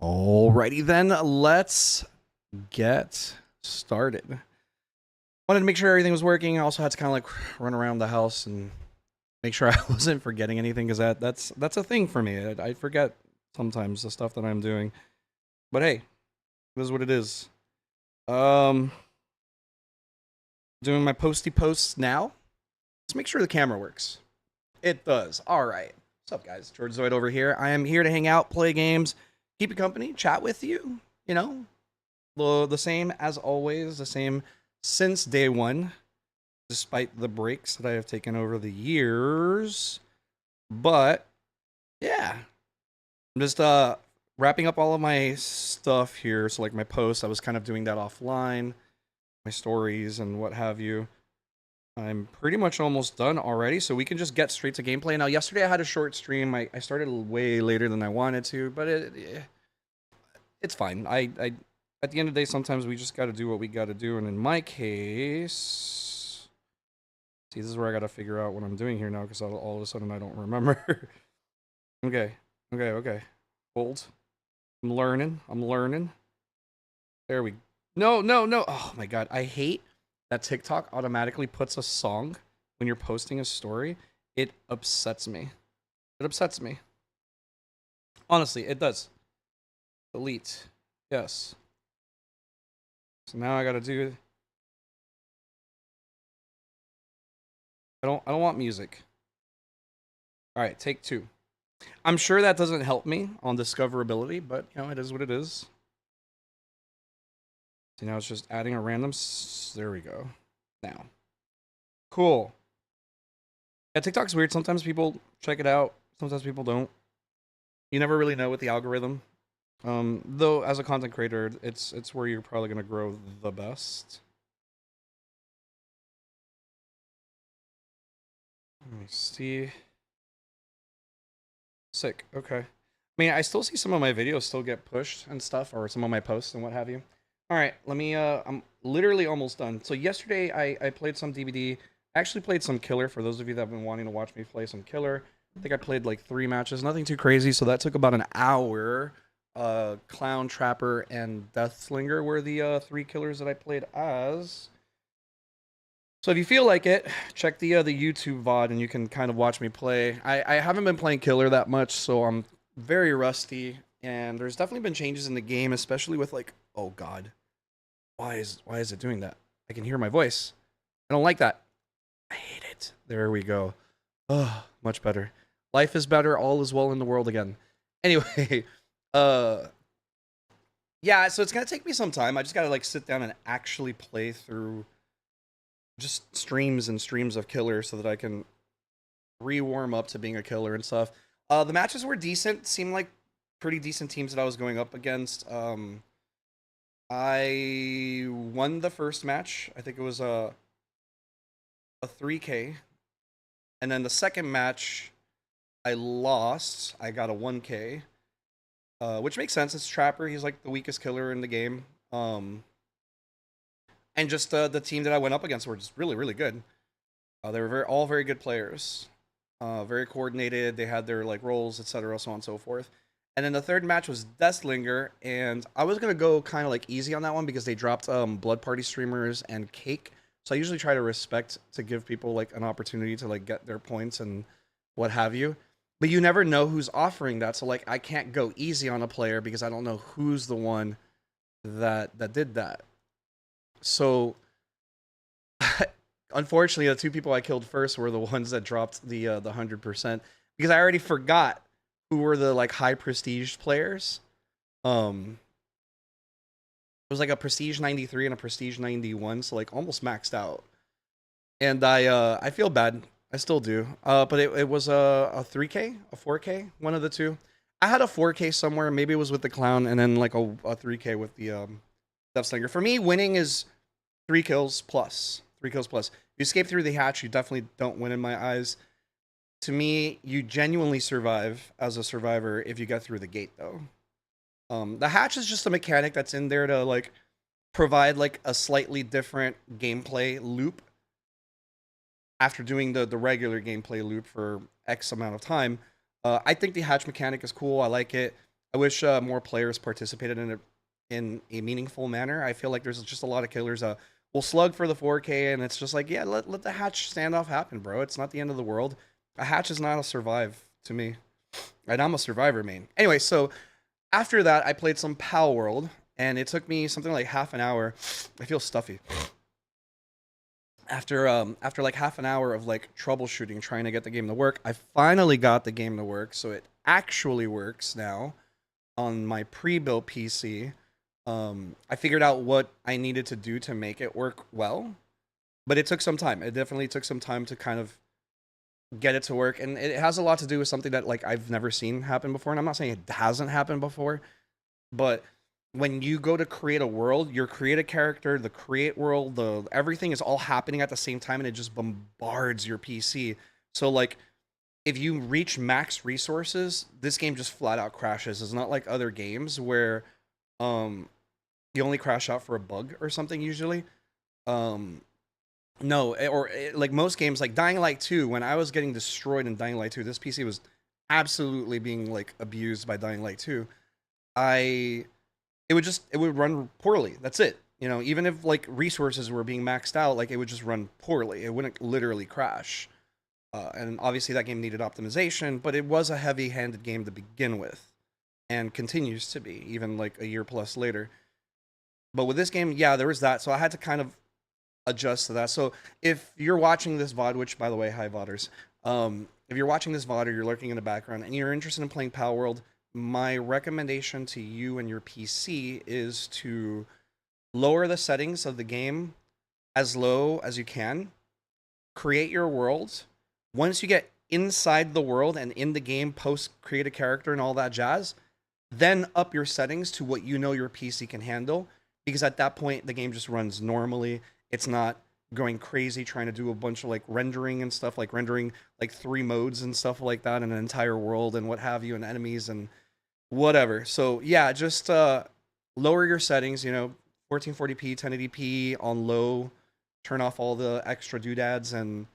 Alrighty then, let's get started. Wanted to make sure everything was working. I also had to kind of like run around the house and make sure I wasn't forgetting anything because that's a thing for me. I forget sometimes the stuff that I'm doing. But hey, this is what it is. Um, doing my posty posts now. Let's make sure the camera works. It does. All right. What's up, guys? George Zoid over here. I am here to hang out, play games, keep you company, chat with you. You know, the same as always, the same since day one, despite the breaks that I have taken over the years. But yeah, I'm just wrapping up all of my stuff here. So like my posts, I was kind of doing that offline, my stories and what have you. I'm pretty much almost done already, so we can just get straight to gameplay. Now, yesterday I had a short stream. I started way later than I wanted to, but it's fine. I at the end of the day, sometimes we just got to do what we got to do. And in my case, see, this is where I got to figure out what I'm doing here now because all of a sudden I don't remember. Okay. Hold. I'm learning. There we. No. Oh my god, I hate that TikTok automatically puts a song when you're posting a story. It upsets me. Honestly, it does. Delete. Yes. So now I gotta do. I don't want music. All right, take 2. I'm sure that doesn't help me on discoverability, but you know, it is what it is. So now it's just adding a random. There we go. Now, cool. Yeah, TikTok's weird. Sometimes people check it out. Sometimes people don't. You never really know with the algorithm. Though as a content creator, it's where you're probably gonna grow the best. Let me see. Sick. Okay. I mean, I still see some of my videos still get pushed and stuff, or some of my posts and what have you. All right, let me. I'm literally almost done. So yesterday I played some DBD. I actually played some Killer. For those of you that have been wanting to watch me play some Killer, I think I played like 3 matches. Nothing too crazy. So that took about an hour. Clown, Trapper, and Deathslinger were the 3 killers that I played as. So if you feel like it, check the YouTube VOD and you can kind of watch me play. I haven't been playing Killer that much, so I'm very rusty. And there's definitely been changes in the game, especially with like, oh god, why is it doing that? I can hear my voice. I don't like that. I hate it. There we go. Oh, much better. Life is better. All is well in the world again. Anyway, yeah. So it's gonna take me some time. I just gotta like sit down and actually play through just streams and streams of Killer so that I can re-warm up to being a killer and stuff. The matches were decent. Seemed like pretty decent teams that I was going up against. I won the first match. I think it was a 3K. And then the second match, I lost. I got a 1K. Which makes sense. It's Trapper. He's like the weakest killer in the game. And just the team that I went up against were just really, really good. They were all very good players. Very coordinated. They had their like roles, etc., so on and so forth. And then the third match was Deathslinger, and I was gonna go kind of like easy on that one because they dropped Blood Party streamers and Cake. So I usually try to respect to give people like an opportunity to like get their points and what have you. But you never know who's offering that. So like I can't go easy on a player because I don't know who's the one that did that. So unfortunately, the 2 people I killed first were the ones that dropped the 100% because I already forgot who were the like high prestige players. It was like a prestige 93 and a prestige 91, so like almost maxed out. And I feel bad. I still do. But it was a 3K, a 4K, one of the two. I had a 4K somewhere. Maybe it was with the clown, and then like a 3K with the Deathslinger. For me, winning is 3 kills plus. 3 kills plus. If you escape through the hatch, you definitely don't win in my eyes. To me, you genuinely survive as a survivor if you get through the gate, though. The hatch is just a mechanic that's in there to like provide like a slightly different gameplay loop after doing the regular gameplay loop for X amount of time. I think the hatch mechanic is cool. I like it. I wish more players participated in a meaningful manner. I feel like there's just a lot of killers. Will slug for the 4K, and it's just like, yeah, let the hatch standoff happen, bro. It's not the end of the world. A hatch is not a survive to me, and I'm a survivor main. Anyway, so after that, I played some Palworld, and it took me something like half an hour. I feel stuffy. After like half an hour of like troubleshooting, trying to get the game to work, I finally got the game to work, so it actually works now on my pre-built PC. I figured out what I needed to do to make it work well, but it took some time. It definitely took some time to kind of get it to work, and it has a lot to do with something that like I've never seen happen before. And I'm not saying it hasn't happened before, but when you go to create a world, your create a character, the create world, the everything is all happening at the same time, and it just bombards your PC. So like if you reach max resources, this game just flat out crashes. It's not like other games where um you only crash out for a bug or something usually. Um no, like most games like Dying Light 2, when I was getting destroyed in Dying Light 2, this PC was absolutely being like abused by Dying Light 2. I it would run poorly. That's it. You know, even if like resources were being maxed out, like it would just run poorly. It wouldn't literally crash. And obviously that game needed optimization, but it was a heavy-handed game to begin with, and continues to be even like a year plus later. But with this game, yeah, there was that, so I had to kind of adjust to that. So if you're watching this VOD, which by the way, hi VODers, if you're watching this VOD or you're lurking in the background and you're interested in playing Palworld, my recommendation to you and your PC is to lower the settings of the game as low as you can, create your world. Once you get inside the world and in the game, post create a character and all that jazz, then up your settings to what you know your PC can handle, because at that point the game just runs normally. It's not going crazy trying to do a bunch of like rendering and stuff, like rendering like 3 modes and stuff like that in an entire world and what have you, and enemies and whatever. So yeah, just lower your settings, you know, 1440p, 1080p on low, turn off all the extra doodads, and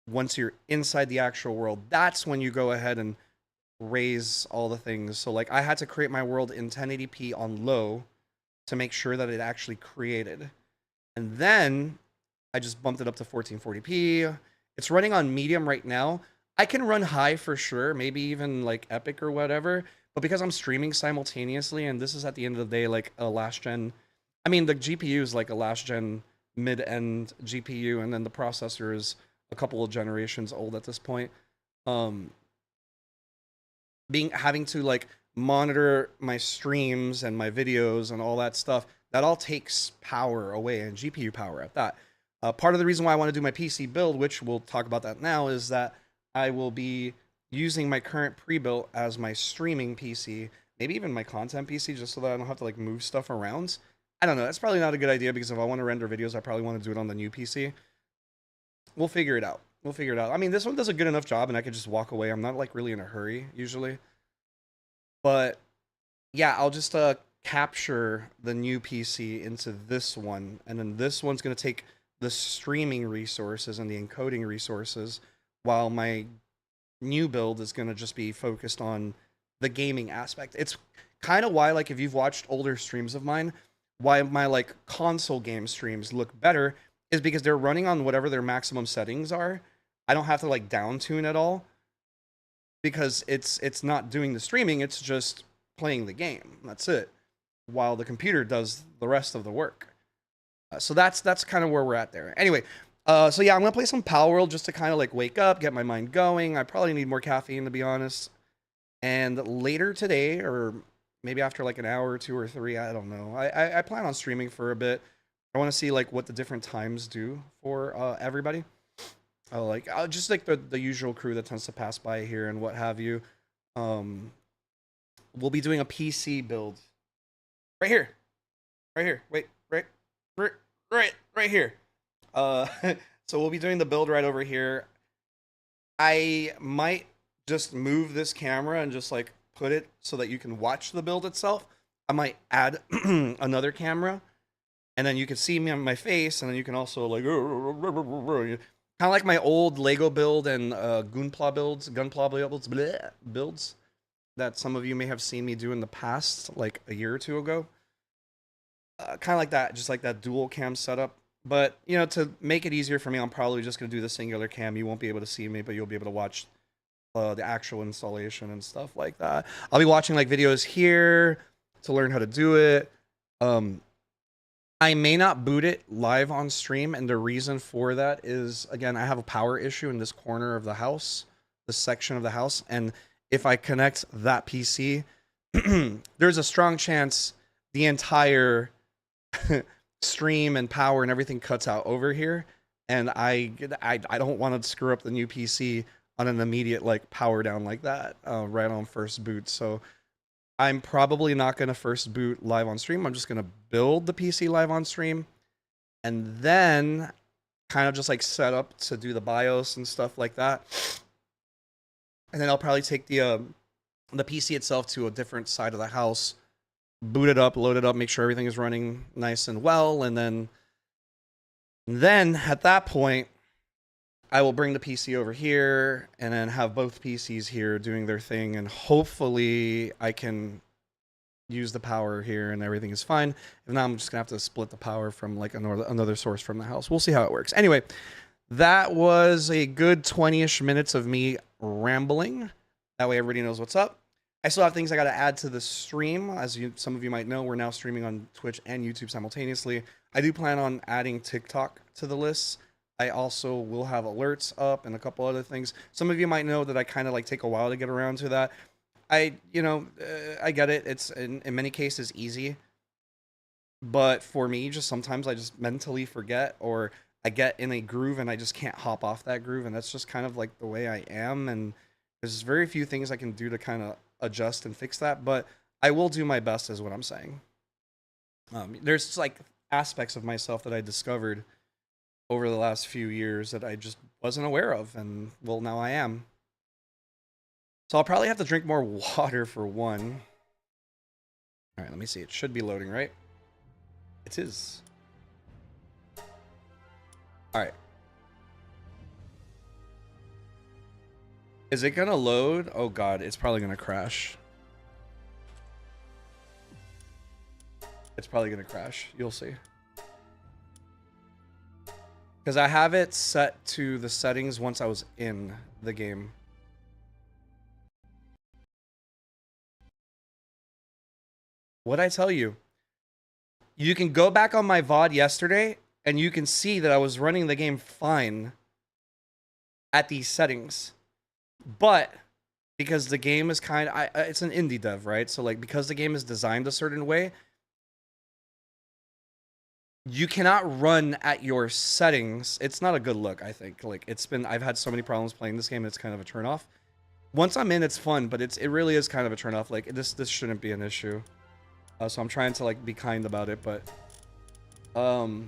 once you're inside the actual world, that's when you go ahead and raise all the things. So like I had to create my world in 1080p on low to make sure that it actually created. And then I just bumped it up to 1440p. It's running on medium right now. I can run high for sure, maybe even like epic or whatever, but because I'm streaming simultaneously, and this is at the end of the day like a last gen, I mean the GPU is like a last gen mid-end GPU, and then the processor is a couple of generations old at this point. Having to like monitor my streams and my videos and all that stuff, that all takes power away, and GPU power at that. Part of the reason why I want to do my PC build, which we'll talk about that now, is that I will be using my current pre-built as my streaming PC, maybe even my content PC, just so that I don't have to like move stuff around. I don't know. That's probably not a good idea, because if I want to render videos, I probably want to do it on the new PC. We'll figure it out. We'll figure it out. I mean, this one does a good enough job, and I could just walk away. I'm not like really in a hurry usually. But yeah, I'll just capture the new PC into this one, and then this one's going to take the streaming resources and the encoding resources, while my new build is going to just be focused on the gaming aspect. It's kind of why, like, if you've watched older streams of mine, why my like console game streams look better is because they're running on whatever their maximum settings are. I don't have to like down tune at all, because it's not doing the streaming, it's just playing the game. That's it. While the computer does the rest of the work. So that's kind of where we're at there. Anyway, so yeah, I'm gonna play some Palworld just to kind of like wake up, get my mind going. I probably need more caffeine, to be honest. And later today, or maybe after like an hour or 2 or 3, I don't know. I plan on streaming for a bit. I want to see like what the different times do for everybody. Just like the usual crew that tends to pass by here and what have you. We'll be doing a PC build right here. Wait, right here. So we'll be doing the build right over here. I might just move this camera and just like put it so that you can watch the build itself. I might add another camera, and then you can see me on my face, and then you can also like kind of like my old Lego build and Gunpla builds, builds. that some of you may have seen me do in the past, like a year or two ago. Kind of like that, just like that dual cam setup. But, you know, to make it easier for me, I'm probably just going to do the singular cam. You won't be able to see me, but you'll be able to watch the actual installation and stuff like that. I'll be watching like videos here to learn how to do it. I may not boot it live on stream, and the reason for that is, again, I have a power issue in this corner of the house, this section of the house, and if I connect that PC, there's a strong chance the entire stream and power and everything cuts out over here, and I don't want to screw up the new PC on an immediate like power down like that right on first boot. So I'm probably not going to first boot live on stream. I'm just going to build the PC live on stream and then kind of just like set up to do the BIOS and stuff like that. And then I'll probably take the PC itself to a different side of the house, boot it up, load it up, make sure everything is running nice and well, and then at that point, I will bring the PC over here and then have both PCs here doing their thing, and hopefully I can use the power here and everything is fine. If not, I'm just gonna have to split the power from like another source from the house. We'll see how it works. Anyway, that was a good 20-ish minutes of me rambling. That way everybody knows what's up. I still have things I got to add to the stream. As some of you might know, we're now streaming on Twitch and YouTube simultaneously. I do plan on adding TikTok to the list. I also will have alerts up and a couple other things. Some of you might know that I kind of like take a while to get around to that. I get it. It's in many cases easy. But for me, just sometimes I just mentally forget, or I get in a groove and I just can't hop off that groove. And that's just kind of like the way I am. And there's very few things I can do to kind of adjust and fix that, but I will do my best is what I'm saying. There's like aspects of myself that I discovered over the last few years that I just wasn't aware of, and well, now I am. So I'll probably have to drink more water for one. All right, let me see. It should be loading, right? It is. All right. Is it gonna load? Oh god, it's probably gonna crash. It's probably gonna crash. You'll see. Because I have it set to the settings once I was in the game. What'd I tell you? You can go back on my VOD yesterday and you can see that I was running the game fine at these settings. But because the game is it's an indie dev, right? So like because the game is designed a certain way, you cannot run at your settings. It's not a good look, I think. Like I've had so many problems playing this game, it's kind of a turnoff. Once I'm in, it's fun, but it really is kind of a turnoff. Like this shouldn't be an issue. So I'm trying to like be kind about it, but so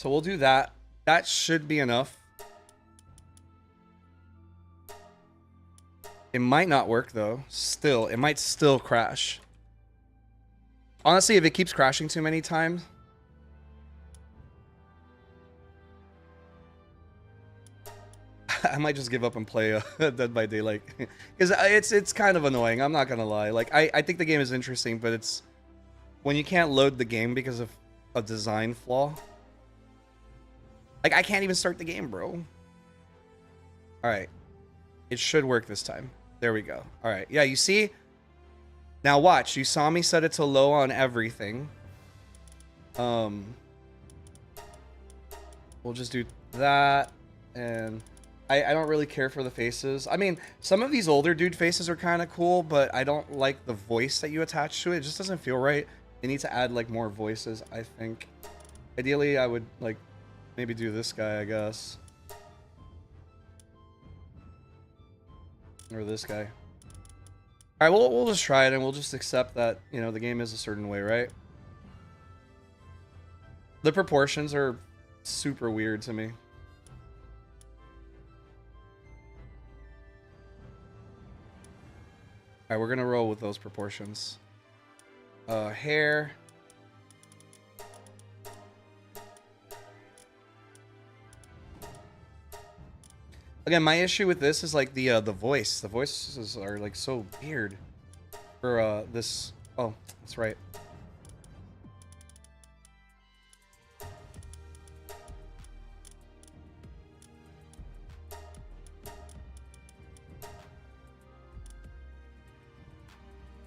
we'll do that. That should be enough. It might not work though. Still, it might still crash. Honestly, if it keeps crashing too many times, I might just give up and play Dead by Daylight. Because it's kind of annoying, I'm not gonna lie. Like I think the game is interesting, but it's when you can't load the game because of a design flaw. Like I can't even start the game, bro. Alright. It should work this time. There we go. Alright. Yeah, you see? Now watch. You saw me set it to low on everything. We'll just do that. And I don't really care for the faces. I mean, some of these older dude faces are kind of cool, but I don't like the voice that you attach to it. It just doesn't feel right. They need to add like more voices, I think. Ideally, I would like maybe do this guy, I guess. Or this guy. Alright, we'll just try it and we'll just accept that, you know, the game is a certain way, right? The proportions are super weird to me. Alright, we're gonna roll with those proportions. Hair. Again, my issue with this is like the voice. The voices are like so weird for this. Oh, that's right.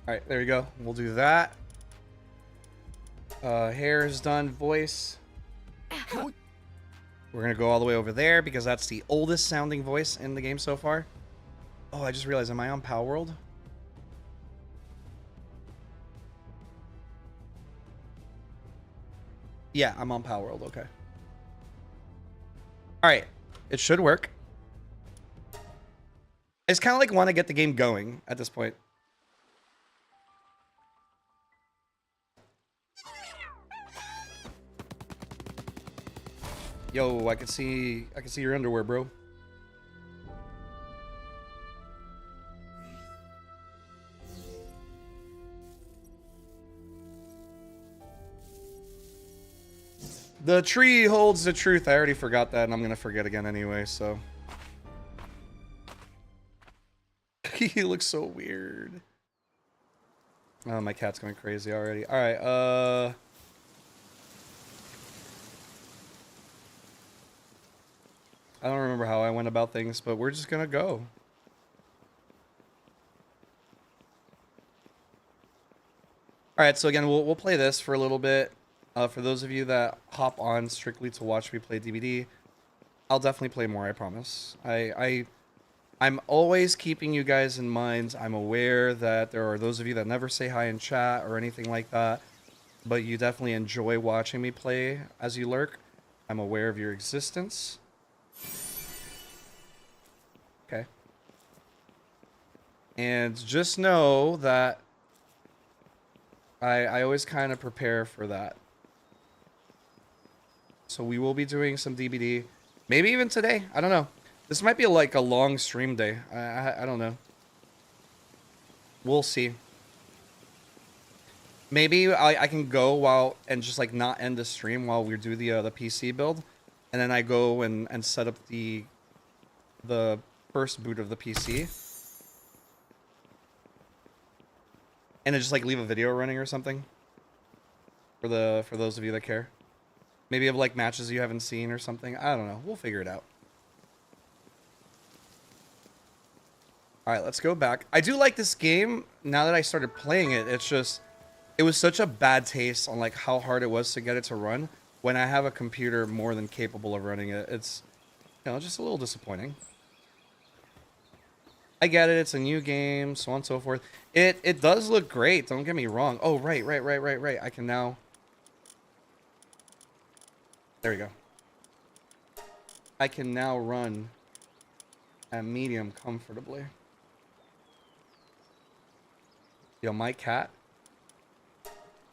All right, there we go. We'll do that. Hair is done. Voice. We're gonna go all the way over there because that's the oldest sounding voice in the game so far. Oh, I just realized, am I on Palworld? Yeah, I'm on Palworld, okay. Alright, it should work. I just kind of like want to get the game going at this point. Yo, I can see your underwear, bro. The tree holds the truth. I already forgot that, and I'm gonna forget again anyway, so. He looks so weird. Oh, my cat's going crazy already. Alright, I don't remember how I went about things, but we're just gonna go. Alright, so again, we'll play this for a little bit. For those of you that hop on strictly to watch me play DVD, I'll definitely play more, I promise. I'm always keeping you guys in mind. I'm aware that there are those of you that never say hi in chat or anything like that, but you definitely enjoy watching me play as you lurk. I'm aware of your existence. Okay. And just know that I always kind of prepare for that. So we will be doing some DBD. Maybe even today. I don't know. This might be like a long stream day. I don't know. We'll see. Maybe I can go while and just like not end the stream while we do the PC build, and then I go and set up the first boot of the PC, and then just like leave a video running or something for those of you that care. Maybe of like matches you haven't seen or something. I don't know. We'll figure it out. Alright, let's go back. I do like this game. Now that I started playing it, it's just... It was such a bad taste on like how hard it was to get it to run when I have a computer more than capable of running it. It's, you know, just a little disappointing. I get it. It's a new game, so on and so forth. It does look great. Don't get me wrong. Oh, right. I can now... There we go. I can now run at medium comfortably. Yo, my cat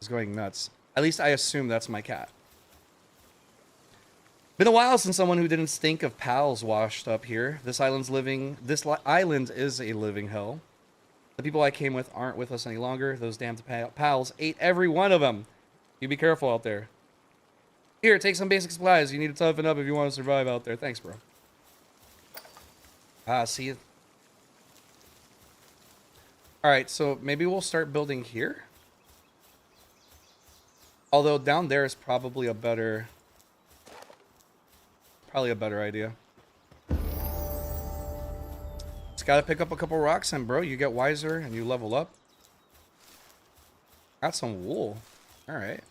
is going nuts. At least I assume that's my cat. Been a while since someone who didn't stink of pals washed up here. This island is a living hell. The people I came with aren't with us any longer. Those damn pals ate every one of them. You be careful out there. Here, take some basic supplies. You need to toughen up if you want to survive out there. Thanks, bro. See you. Alright, so maybe we'll start building here. Although down there is probably a better... idea. Just gotta pick up a couple rocks and, bro, you get wiser and you level up. Got some wool. Alright.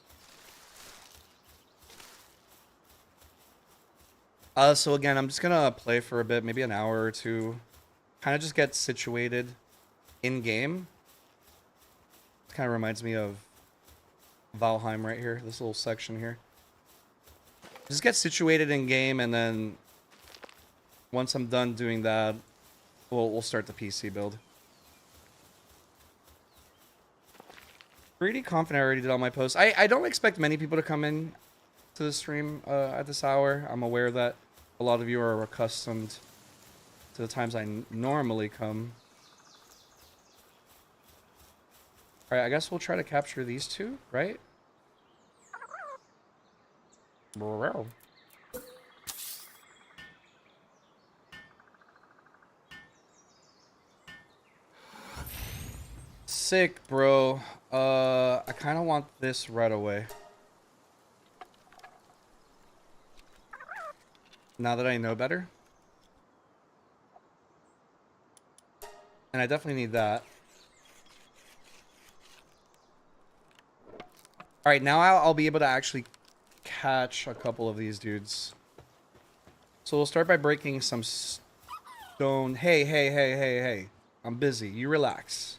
So again, I'm just gonna play for a bit, maybe an hour or two. Kind of just get situated in-game. Kind of reminds me of Valheim right here, this little section here. Just get situated in-game, and then once I'm done doing that, we'll start the PC build. Pretty confident I already did all my posts. I don't expect many people to come in to the stream at this hour. I'm aware that a lot of you are accustomed to the times I normally come. Alright, I guess we'll try to capture these two, right? Sick, bro. I kind of want this right away. Now that I know better. And I definitely need that. Alright, now I'll be able to actually catch a couple of these dudes. So we'll start by breaking some stone. Hey. I'm busy. You relax.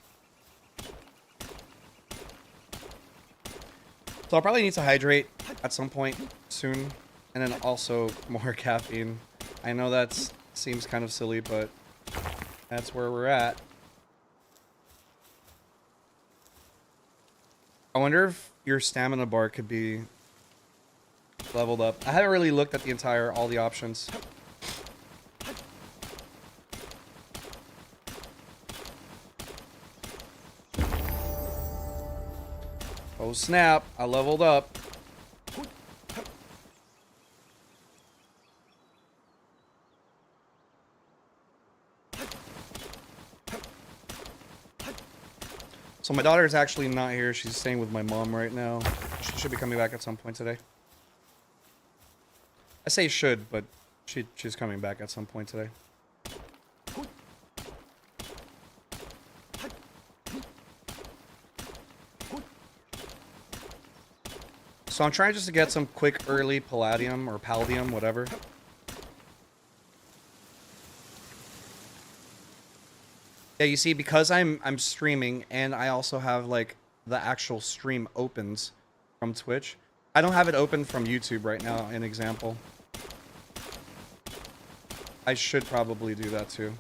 So I'll probably need to hydrate at some point soon. And then also more caffeine. I know that seems kind of silly, but that's where we're at. I wonder if your stamina bar could be leveled up. I haven't really looked at all the options. Oh snap, I leveled up. So my daughter is actually not here. She's staying with my mom right now. She should be coming back at some point today. I say should, but she's coming back at some point today. So I'm trying just to get some quick early palladium or palladium, whatever. Yeah, you see, because I'm streaming and I also have like the actual stream opens from Twitch. I don't have it open from YouTube right now, an example. I should probably do that too.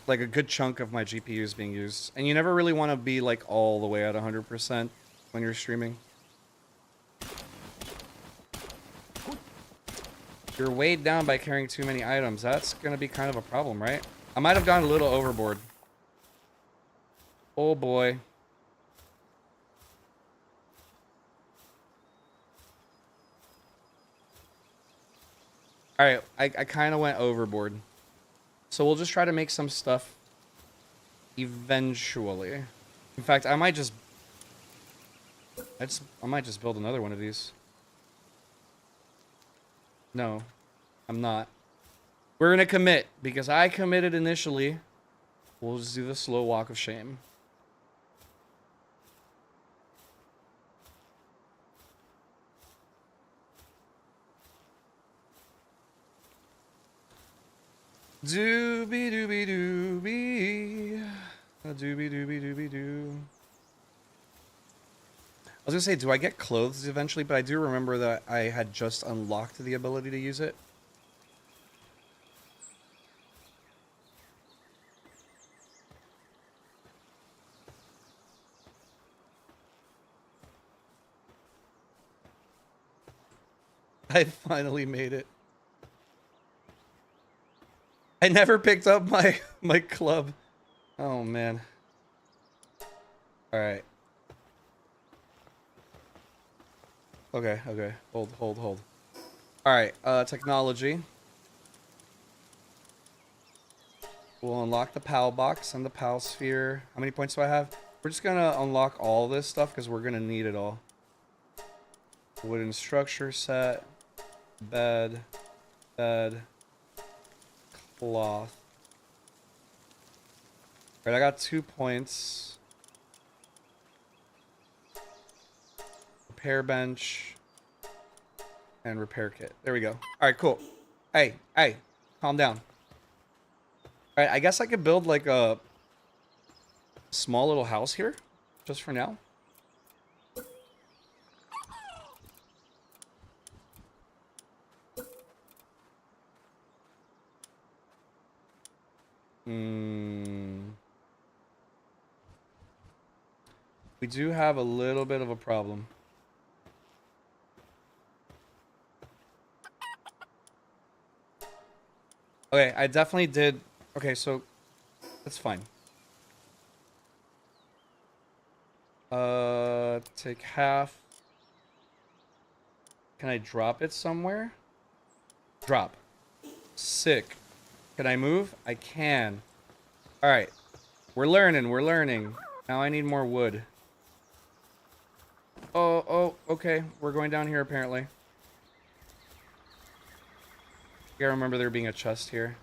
Like a good chunk of my GPU is being used. And you never really want to be like all the way at 100% when you're streaming. You're weighed down by carrying too many items. That's going to be kind of a problem, right? I might have gone a little overboard. Oh boy. Alright, I kind of went overboard. So we'll just try to make some stuff eventually. In fact, I might just build another one of these. No, I'm not. We're gonna commit because I committed initially. We'll just do the slow walk of shame. Doobie doobie doobie. Doobie doobie doobie doo. I was gonna say, do I get clothes eventually? But I do remember that I had just unlocked the ability to use it. I finally made it. I never picked up my club. Oh man. All right. Okay. Hold. All right. Technology. We'll unlock the PAL box and the PAL sphere. How many points do I have? We're just gonna unlock all this stuff because we're gonna need it all. Wooden structure set. Bed. Cloth. All right, I got 2 points. Repair bench. And repair kit. There we go. All right, cool. Hey, calm down. All right, I guess I could build like a small little house here, just for now. We do have a little bit of a problem. Okay, I definitely did. Okay, so that's fine. Take half. Can I drop it somewhere? Drop. Sick. Can I move? I can. All right. We're learning. We're learning. Now I need more wood. Oh, okay. We're going down here apparently. You gotta remember there being a chest here.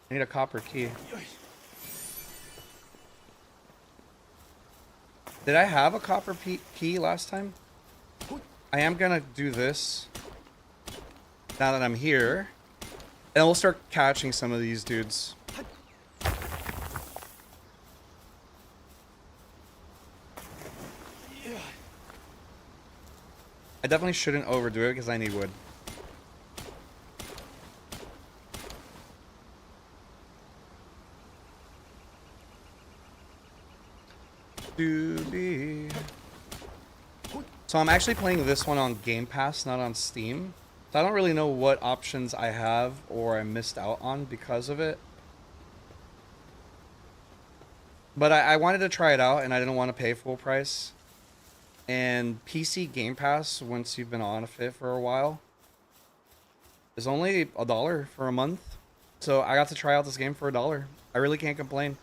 I need a copper key. Did I have a copper key last time? I am gonna do this now that I'm here. And we'll start catching some of these dudes. I definitely shouldn't overdo it because I need wood. Doobie. So I'm actually playing this one on Game Pass, not on Steam. So I don't really know what options I have or I missed out on because of it. But I wanted to try it out and I didn't want to pay full price. And PC Game Pass, once you've been on it for a while, is only $1 for a month. So I got to try out this game for $1. I really can't complain.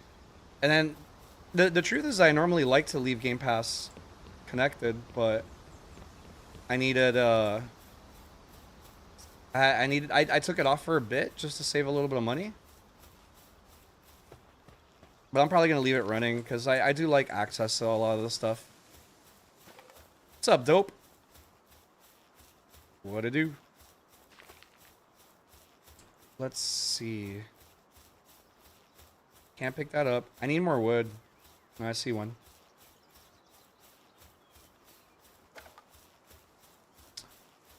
And then the truth is I normally like to leave Game Pass connected, but I needed I took it off for a bit just to save a little bit of money. But I'm probably gonna leave it running because I do like access to a lot of the stuff. What's up, dope? What to do? Let's see. Can't pick that up. I need more wood. Oh, I see one.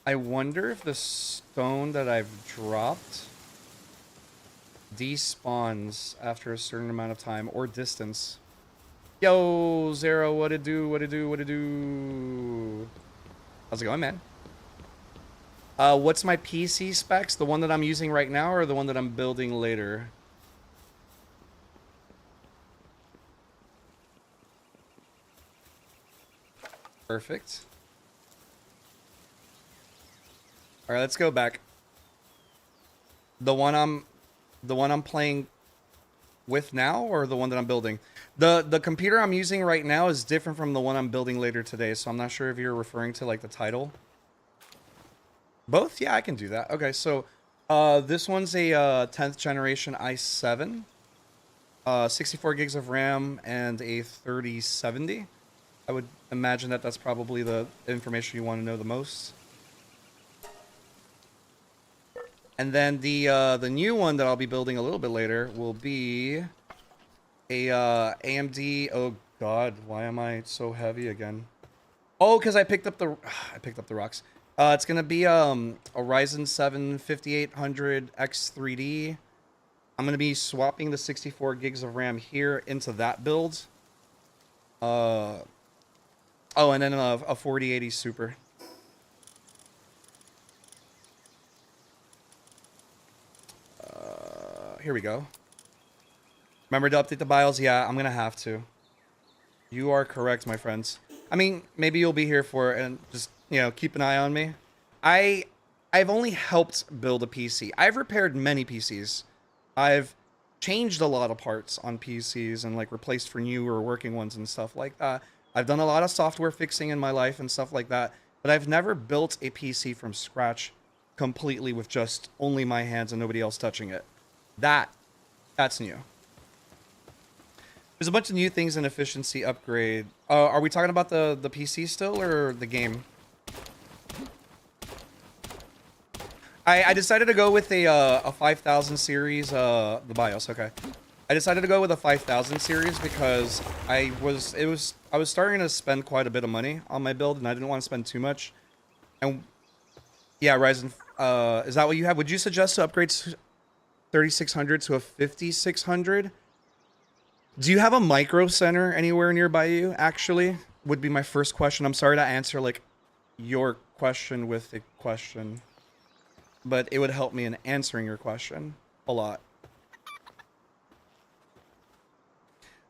I wonder if the stone that I've dropped despawns after a certain amount of time or distance. Yo, Zero, what it do? What it do? What it do? How's it going, man? What's my PC specs? The one that I'm using right now or the one that I'm building later? Perfect. All right, let's go back. The one I'm playing with now or the one that I'm building? The computer I'm using right now is different from the one I'm building later today, so I'm not sure if you're referring to like the title. Both? Yeah, I can do that. Okay, so this one's a 10th generation i7, 64 gigs of RAM and a 3070. I would imagine that that's probably the information you want to know the most. And then the new one that I'll be building a little bit later will be a AMD. Oh God, why am I so heavy again? Oh, because I picked up the rocks. It's gonna be a Ryzen 7 5800 X3D. I'm gonna be swapping the 64 gigs of RAM here into that build. Oh, and then a 4080 Super. Here we go. Remember to update the BIOS? Yeah, I'm gonna have to. You are correct, my friends. I mean, maybe you'll be here for it and just, you know, keep an eye on me. I've only helped build a PC. I've repaired many PCs. I've changed a lot of parts on PCs and like replaced for newer working ones and stuff like that. I've done a lot of software fixing in my life and stuff like that, but I've never built a PC from scratch completely with just only my hands and nobody else touching it. That's new. There's a bunch of new things in efficiency upgrade. Are we talking about the PC still or the game? I decided to go with a 5000 series, the BIOS, okay. I decided to go with a 5000 series because I was starting to spend quite a bit of money on my build and I didn't want to spend too much. And yeah, Ryzen, is that what you have? Would you suggest to upgrade 3600 to a 5600? Do you have a micro center anywhere nearby you? Actually, would be my first question. I'm sorry to answer like your question with a question, but it would help me in answering your question a lot.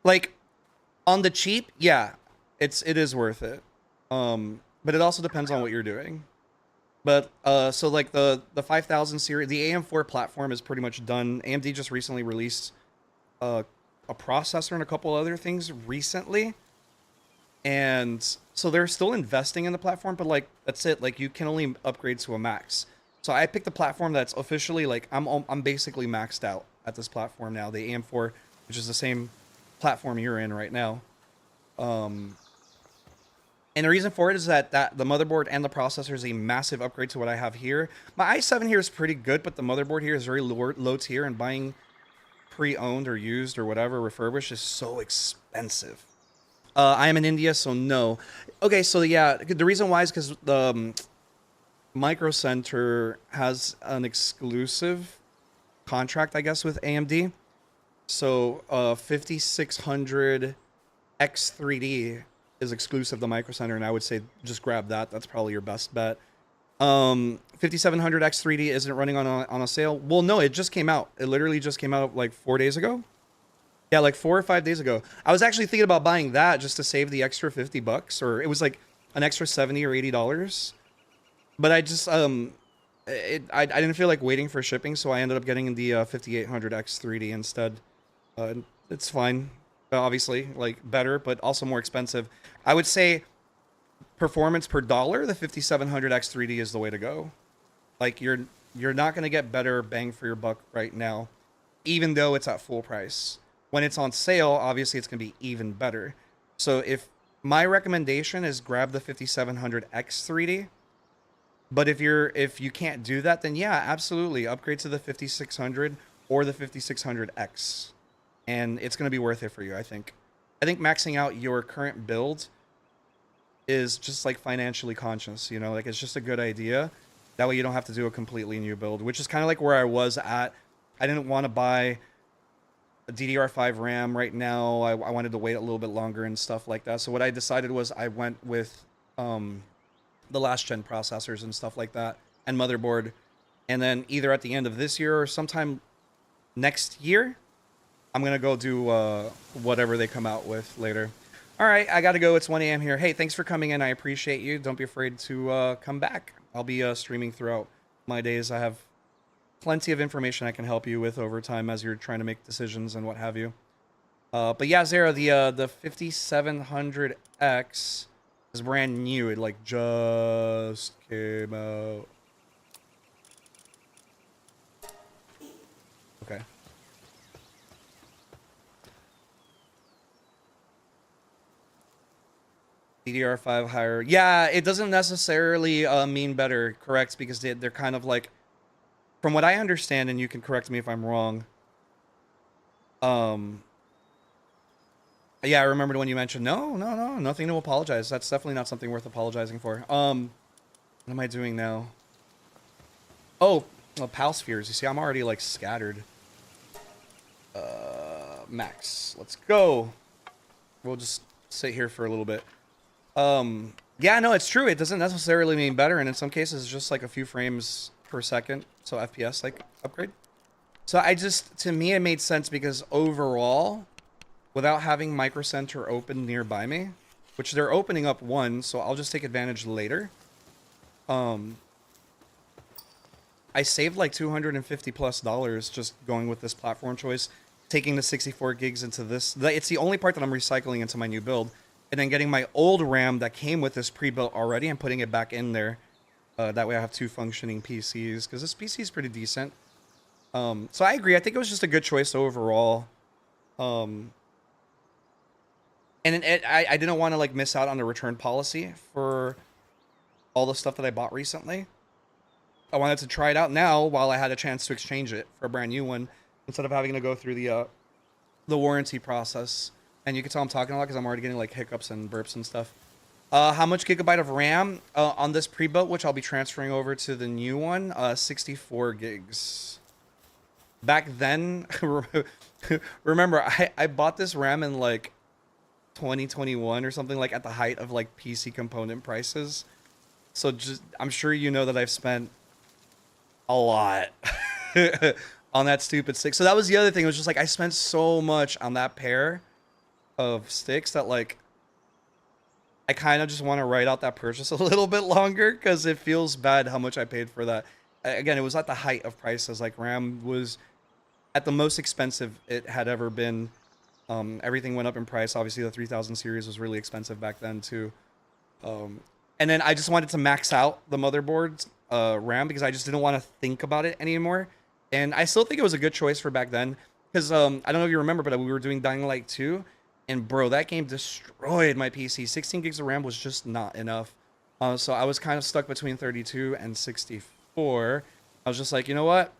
Like on the cheap, yeah, it is worth it. But it also depends on what you're doing. But so like the 5000 series, the AM4 platform is pretty much done. AMD just recently released uh, a processor and a couple other things recently, and so they're still investing in the platform, but like that's it. Like you can only upgrade to a max. So I picked the platform that's officially like I'm basically maxed out at this platform now, the AM4, which is the same platform you're in right now. Um, and the reason for it is that the motherboard and the processor is a massive upgrade to what I have here. My i7 here is pretty good, but the motherboard here is very low tier, and buying pre-owned or used or whatever refurbished is so expensive. I am in India, so no. Okay, so yeah, the reason why is because the Micro Center has an exclusive contract, I guess, with AMD. So 5600 X3D is exclusive to Micro Center, and I would say just grab that. That's probably your best bet. 5700 X3D isn't running on a sale. Well, no, it just came out. It literally just came out like 4 days ago. Yeah, like 4 or 5 days ago. I was actually thinking about buying that just to save the extra $50, or it was like an extra $70 or $80. But I just I didn't feel like waiting for shipping, so I ended up getting the 5800 X3D instead. It's fine, obviously, like better, but also more expensive. I would say performance per dollar, the 5700 X3D is the way to go. Like you're not gonna get better bang for your buck right now, even though it's at full price. When it's on sale, obviously it's gonna be even better. So if my recommendation is grab the 5700 X3D, but if you can't do that, then yeah, absolutely upgrade to the 5600 or the 5600X, and it's gonna be worth it for you. I think. I think maxing out your current build is just like financially conscious. You know, like it's just a good idea. That way you don't have to do a completely new build, which is kind of like where I was at. I didn't want to buy a DDR5 RAM right now. I wanted to wait a little bit longer and stuff like that. So what I decided was I went with the last gen processors and stuff like that, and motherboard. And then either at the end of this year or sometime next year, I'm going to go do whatever they come out with later. All right, I got to go. It's 1 a.m. here. Hey, thanks for coming in. I appreciate you. Don't be afraid to come back. I'll be streaming throughout my days. I have plenty of information I can help you with over time as you're trying to make decisions and what have you. But yeah, Zara, the 5700X is brand new. It like just came out. Okay. DDR5 higher. Yeah, it doesn't necessarily mean better, correct? Because they're kind of like, from what I understand, and you can correct me if I'm wrong. Yeah, I remembered when you mentioned no, nothing to apologize. That's definitely not something worth apologizing for. What am I doing now? Oh, well, pal spheres. You see, I'm already like scattered. Max, let's go. We'll just sit here for a little bit. Yeah, no, it's true. It doesn't necessarily mean better, and in some cases, it's just like a few frames per second. So FPS like upgrade. So to me, it made sense because overall, without having Micro Center open nearby me, which they're opening up one, so I'll just take advantage later. I saved like $250+ just going with this platform choice, taking the 64 gigs into this. It's the only part that I'm recycling into my new build, and then getting my old RAM that came with this pre-built already and putting it back in there. That way I have two functioning PCs, because this PC is pretty decent. So I agree. I think it was just a good choice overall. And I didn't want to like miss out on the return policy for all the stuff that I bought recently. I wanted to try it out now while I had a chance to exchange it for a brand new one instead of having to go through the warranty process. And you can tell I'm talking a lot because I'm already getting like hiccups and burps and stuff. How much gigabyte of RAM on this pre-built, which I'll be transferring over to the new one? 64 gigs. Back then, remember, I bought this RAM in like 2021 or something, like at the height of like PC component prices. So just, I'm sure you know that I've spent a lot on that stupid stick. So that was the other thing. It was just like I spent so much on that pair of sticks that like I kind of just want to write out that purchase a little bit longer because it feels bad how much I paid for that. Again, it was at the height of prices. Like RAM was at the most expensive it had ever been. Everything went up in price. Obviously, the 3000 series was really expensive back then too. And then I just wanted to max out the motherboard's RAM because I just didn't want to think about it anymore. And I still think it was a good choice for back then because I don't know if you remember, but we were doing Dying Light 2, and bro, that game destroyed my PC. 16 gigs of RAM was just not enough. So I was kind of stuck between 32 and 64. I was just like, you know what?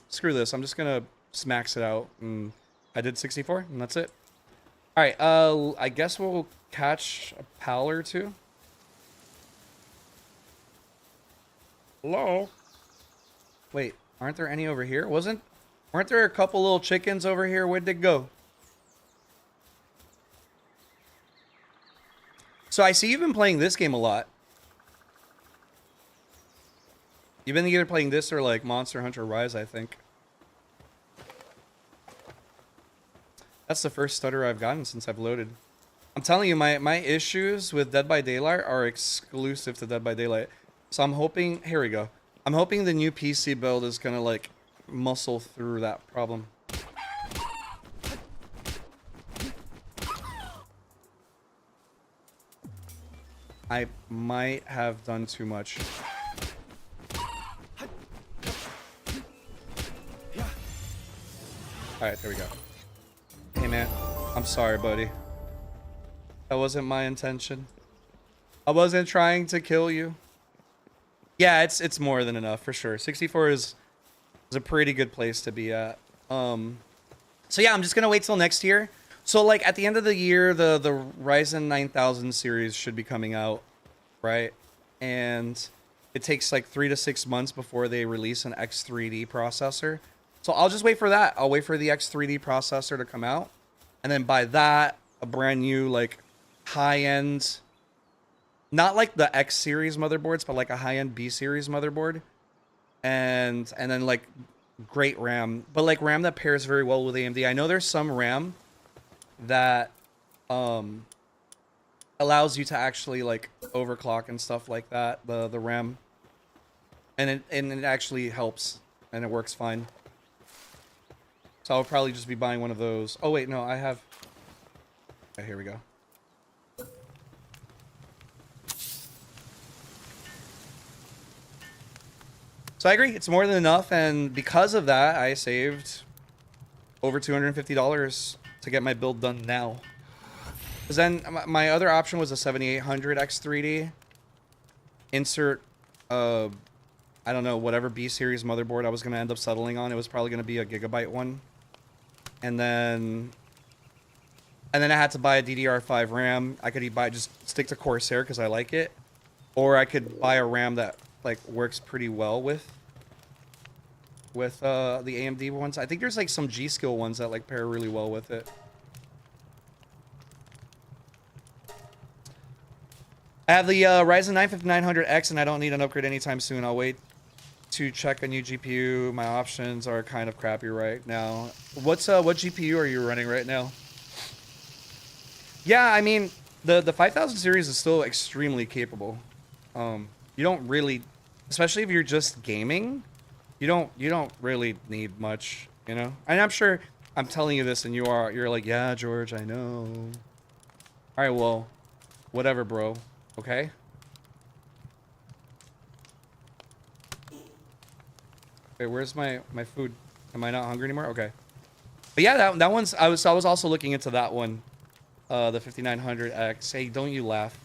Screw this. I'm just gonna max it out. And I did 64, and that's it. All right. I guess we'll catch a pal or two. Hello? Wait, aren't there any over here? Weren't there a couple little chickens over here? Where'd they go? So I see you've been playing this game a lot. You've been either playing this or like Monster Hunter Rise, I think. That's the first stutter I've gotten since I've loaded. I'm telling you, my issues with Dead by Daylight are exclusive to Dead by Daylight. So I'm hoping, here we go. I'm hoping the new PC build is gonna like muscle through that problem. I might have done too much. Alright, there we go. Hey man, I'm sorry buddy. That wasn't my intention. I wasn't trying to kill you. Yeah, it's more than enough for sure. 64 is a pretty good place to be at. So yeah, I'm just gonna wait till next year. So like at the end of the year, the Ryzen 9000 series should be coming out, right? And it takes like 3 to 6 months before they release an X3D processor. So I'll just wait for that. I'll wait for the X3D processor to come out, and then by that, a brand new like high-end, not like the X series motherboards, but like a high-end B series motherboard, and then like great RAM, but like RAM that pairs very well with AMD. I know there's some RAM that allows you to actually like overclock and stuff like that, the RAM, and it actually helps and it works fine. So I'll probably just be buying one of those. Oh wait, no, I have. Okay, here we go. So I agree, it's more than enough, and because of that, I saved over $250 to get my build done now. Because then my other option was a 7800 X3D. Insert, I don't know, whatever B series motherboard I was going to end up settling on. It was probably going to be a Gigabyte one. And then I had to buy a DDR5 RAM. I could just stick to Corsair because I like it. Or I could buy a RAM that like works pretty well with the AMD ones. I think there's like some G-Skill ones that like pair really well with it. I have the Ryzen 9 5900X and I don't need an upgrade anytime soon. I'll wait to check a new GPU. My options are kind of crappy right now. What GPU are you running right now? Yeah, I mean the 5000 series is still extremely capable. You don't really, especially if you're just gaming, you don't really need much, you know? And I'm sure I'm telling you this and you're like, yeah, George, I know. All right, well, whatever, bro. Okay? Okay, where's my food? Am I not hungry anymore? Okay. But yeah, that one's I was also looking into that one. The 5900X. Hey, don't you laugh.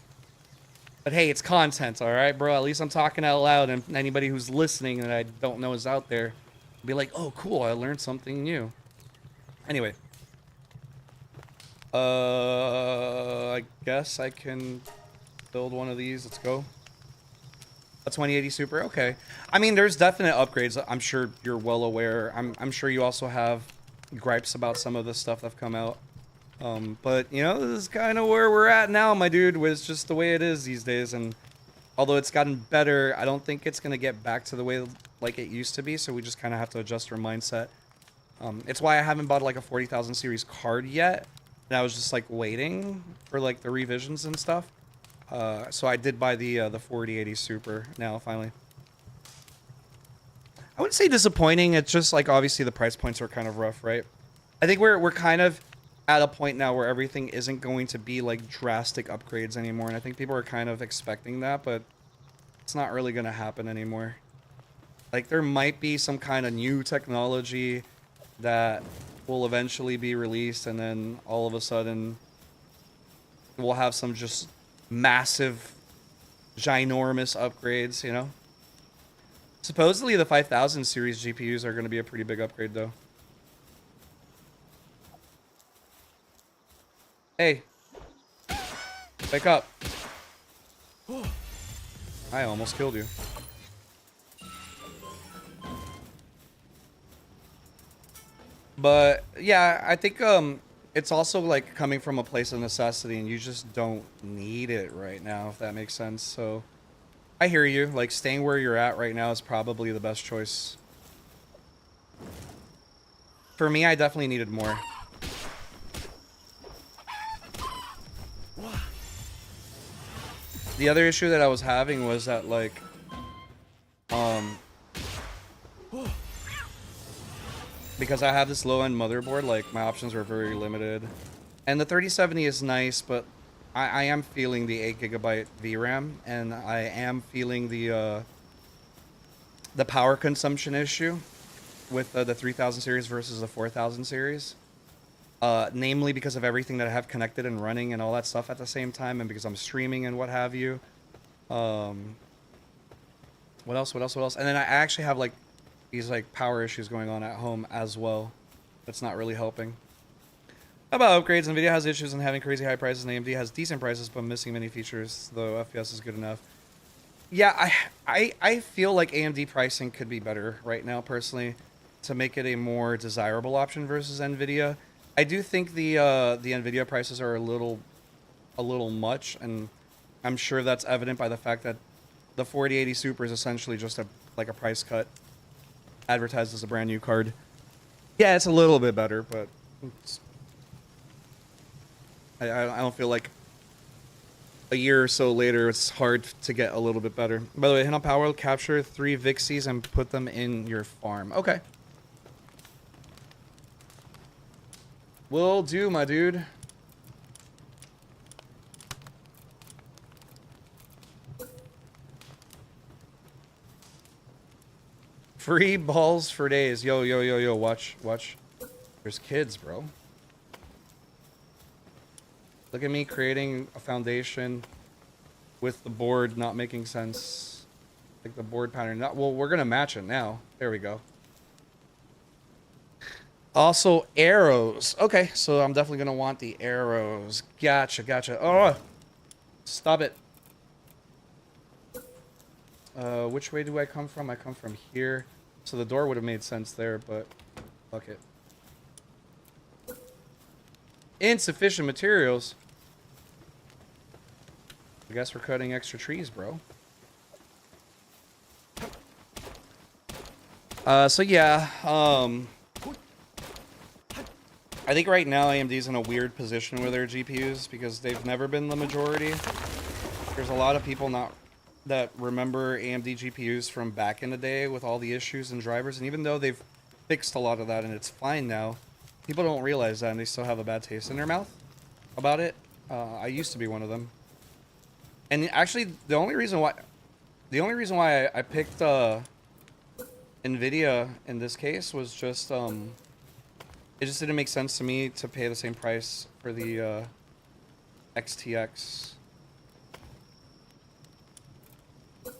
But hey, it's content, all right, bro? At least I'm talking out loud, and anybody who's listening that I don't know is out there will be like, oh, cool, I learned something new. Anyway. I guess I can build one of these. Let's go. A 2080 Super, okay. I mean, there's definite upgrades. I'm sure you're well aware. I'm sure you also have gripes about some of the stuff that's come out. But you know, this is kind of where we're at now, my dude. It's just the way it is these days, and although it's gotten better, I don't think it's gonna get back to the way like it used to be. So we just kind of have to adjust our mindset. It's why I haven't bought like a 40,000 series card yet, and I was just like waiting for like the revisions and stuff. So I did buy the 4080 Super now finally. I wouldn't say disappointing. It's just like obviously the price points are kind of rough, right? I think we're kind of at a point now where everything isn't going to be like drastic upgrades anymore, and I think people are kind of expecting that, but it's not really going to happen anymore. Like there might be some kind of new technology that will eventually be released, and then all of a sudden we'll have some just massive, ginormous upgrades, you know? Supposedly the 5000 series GPUs are going to be a pretty big upgrade, though. Hey. Wake up. I almost killed you. But, yeah, I think it's also, like, coming from a place of necessity, and you just don't need it right now, if that makes sense. So, I hear you. Like, staying where you're at right now is probably the best choice. For me, I definitely needed more. The other issue that I was having was that, like, because I have this low-end motherboard, like, my options were very limited. And the 3070 is nice, but I am feeling the 8GB VRAM, and I am feeling the power consumption issue with the 3000 series versus the 4000 series. Namely because of everything that I have connected and running and all that stuff at the same time, and because I'm streaming and what have you. What else? And then I actually have, like, these, like, power issues going on at home as well. That's not really helping. How about upgrades? NVIDIA has issues in having crazy high prices, and AMD has decent prices but missing many features, though FPS is good enough. Yeah, I feel like AMD pricing could be better right now, personally, to make it a more desirable option versus NVIDIA. I do think the NVIDIA prices are a little much, and I'm sure that's evident by the fact that the 4080 Super is essentially just a price cut advertised as a brand new card. Yeah, it's a little bit better, but I don't feel like a year or so later it's hard to get a little bit better. By the way, hit on Palworld, capture 3 Vixies and put them in your farm. Okay. Will do, my dude. Free balls for days. Yo. Watch. There's kids, bro. Look at me creating a foundation with the board not making sense. Like the board pattern. Well, we're going to match it now. There we go. Also, arrows. Okay, so I'm definitely going to want the arrows. Gotcha. Oh, stop it. Which way do I come from? I come from here. So the door would have made sense there, but fuck it. Insufficient materials. I guess we're cutting extra trees, bro. So yeah, I think right now AMD's in a weird position with their GPUs because they've never been the majority. There's a lot of people that remember AMD GPUs from back in the day with all the issues and drivers, and even though they've fixed a lot of that and it's fine now, people don't realize that and they still have a bad taste in their mouth about it. I used to be one of them. And actually, the only reason why I picked NVIDIA in this case was just it just didn't make sense to me to pay the same price for the XTX.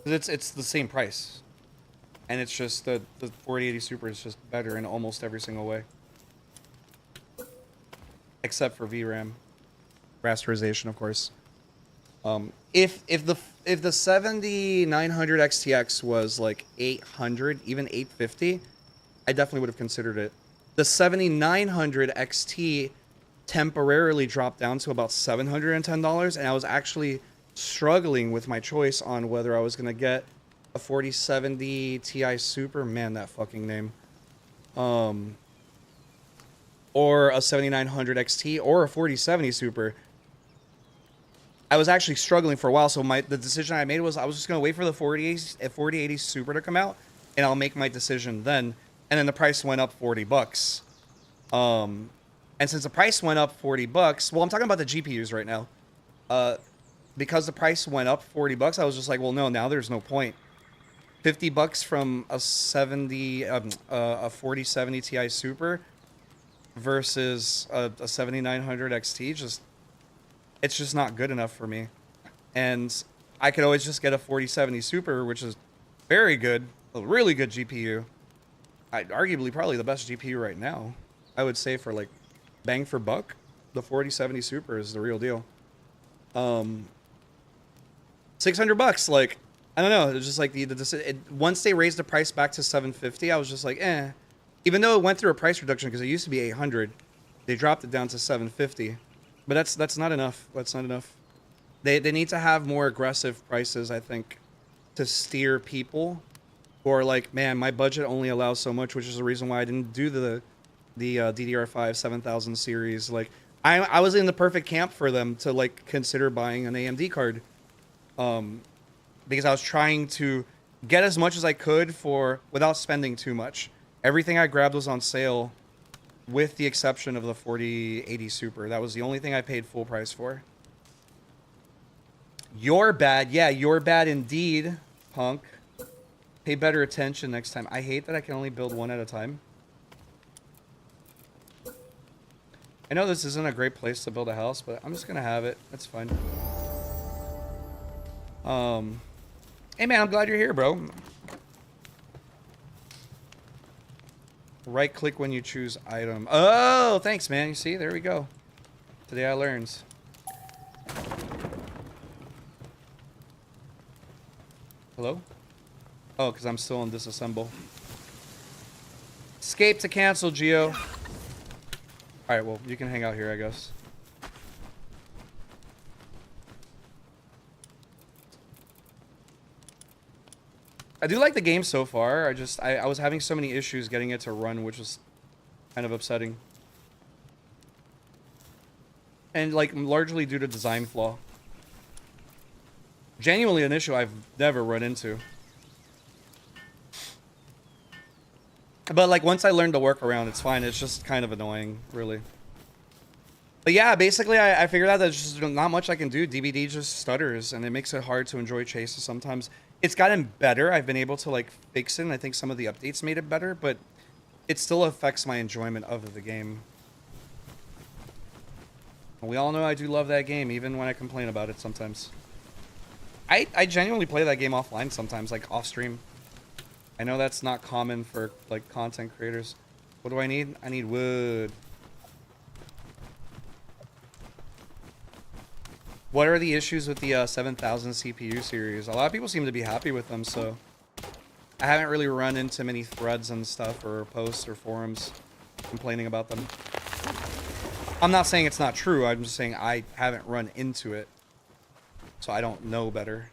It's the same price, and it's just the 4080 Super is just better in almost every single way, except for VRAM, rasterization, of course. If the 7900 XTX was like 800, even 850, I definitely would have considered it. The 7900 XT temporarily dropped down to about $710, and I was actually struggling with my choice on whether I was going to get a 4070 Ti Super, man, that fucking name, or a 7900 XT or a 4070 Super. I was actually struggling for a while. So the decision I made was I was just gonna wait for the 4080 Super to come out, and I'll make my decision then. And then the price went up $40. And since the price went up $40, well, I'm talking about the GPUs right now. Because the price went up $40, I was just like, well, no, now there's no point. $50 from a 4070 Ti Super versus a 7900 XT, it's just not good enough for me. And I could always just get a 4070 Super, which is very good, a really good GPU. Arguably probably the best GPU right now. I would say for like bang for buck, the 4070 Super is the real deal. $600, like, I don't know. It was just like once they raised the price back to $750, I was just like, eh. Even though it went through a price reduction because it used to be $800, they dropped it down to $750. But that's not enough. That's not enough. They need to have more aggressive prices, I think, to steer people who are like, man, my budget only allows so much, which is the reason why I didn't do the DDR5 7000 series. Like, I was in the perfect camp for them to like consider buying an AMD card. Because I was trying to get as much as I could without spending too much. Everything I grabbed was on sale, with the exception of the 4080 Super. That was the only thing I paid full price for. You're bad. Yeah, you're bad indeed, punk. Pay better attention next time. I hate that I can only build one at a time. I know this isn't a great place to build a house, but I'm just gonna have it. That's fine. Hey man, I'm glad you're here, bro. Right click when you choose item. Oh, thanks, man. You see, there we go. Today I learned. Hello? Oh, because I'm still in disassemble. Escape to cancel, Geo. Alright, well, you can hang out here, I guess. I do like the game so far. I was having so many issues getting it to run, which was kind of upsetting. And like largely due to design flaw. Genuinely an issue I've never run into. But like once I learned to work around, it's fine. It's just kind of annoying, really. But yeah, basically I figured out that there's just not much I can do. DVD just stutters and it makes it hard to enjoy chases sometimes. It's gotten better. I've been able to like fix it, and I think some of the updates made it better, but it still affects my enjoyment of the game. We all know I do love that game, even when I complain about it sometimes. I genuinely play that game offline sometimes, like off stream. I know that's not common for like content creators. What do I need? I need wood. What are the issues with the 7000 CPU series? A lot of people seem to be happy with them, so I haven't really run into many threads and stuff or posts or forums complaining about them. I'm not saying it's not true. I'm just saying I haven't run into it, so I don't know better.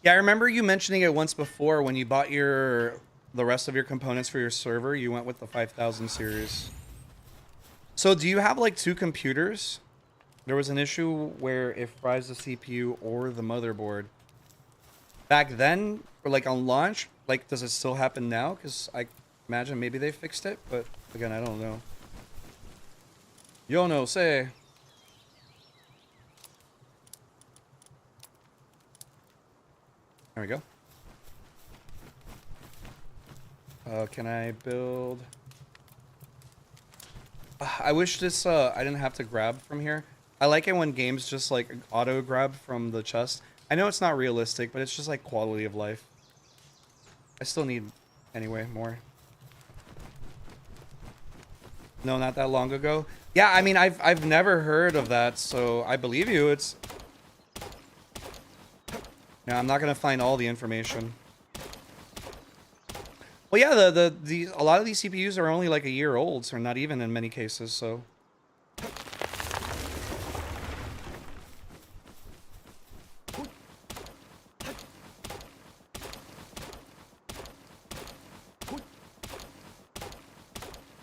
Yeah, I remember you mentioning it once before when you bought the rest of your components for your server. You went with the 5000 series. So do you have like two computers? There was an issue where it fries the CPU or the motherboard. Back then, or like on launch, like does it still happen now? Because I imagine maybe they fixed it, but again, I don't know. Yo no say. There we go. Can I build? I wish this, I didn't have to grab from here. I like it when games just like auto grab from the chest. I know it's not realistic, but it's just like quality of life. I still need, anyway, more. No, not that long ago. Yeah, I mean, I've never heard of that, so I believe you. It's... Yeah, I'm not gonna find all the information. Well, yeah, a lot of these CPUs are only like a year old, or not even in many cases, so.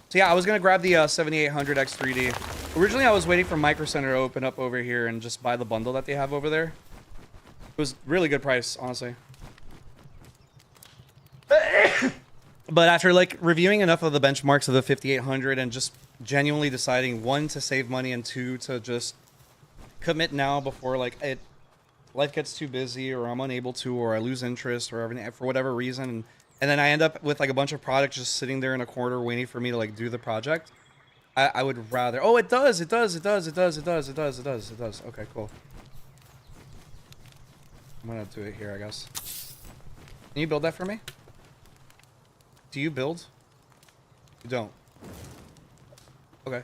So yeah, I was gonna grab the 7800 X3D. Originally, I was waiting for Micro Center to open up over here and just buy the bundle that they have over there. It was really good price, honestly. But after like reviewing enough of the benchmarks of the 5800 and just genuinely deciding, one, to save money, and two, to just commit now before like life gets too busy, or I'm unable to, or I lose interest, or everything for whatever reason, and then I end up with like a bunch of products just sitting there in a corner waiting for me to like do the project. I would rather. Oh, it does. It does. Okay, cool. I'm gonna do it here, I guess. Can you build that for me? Do you build? You don't. Okay.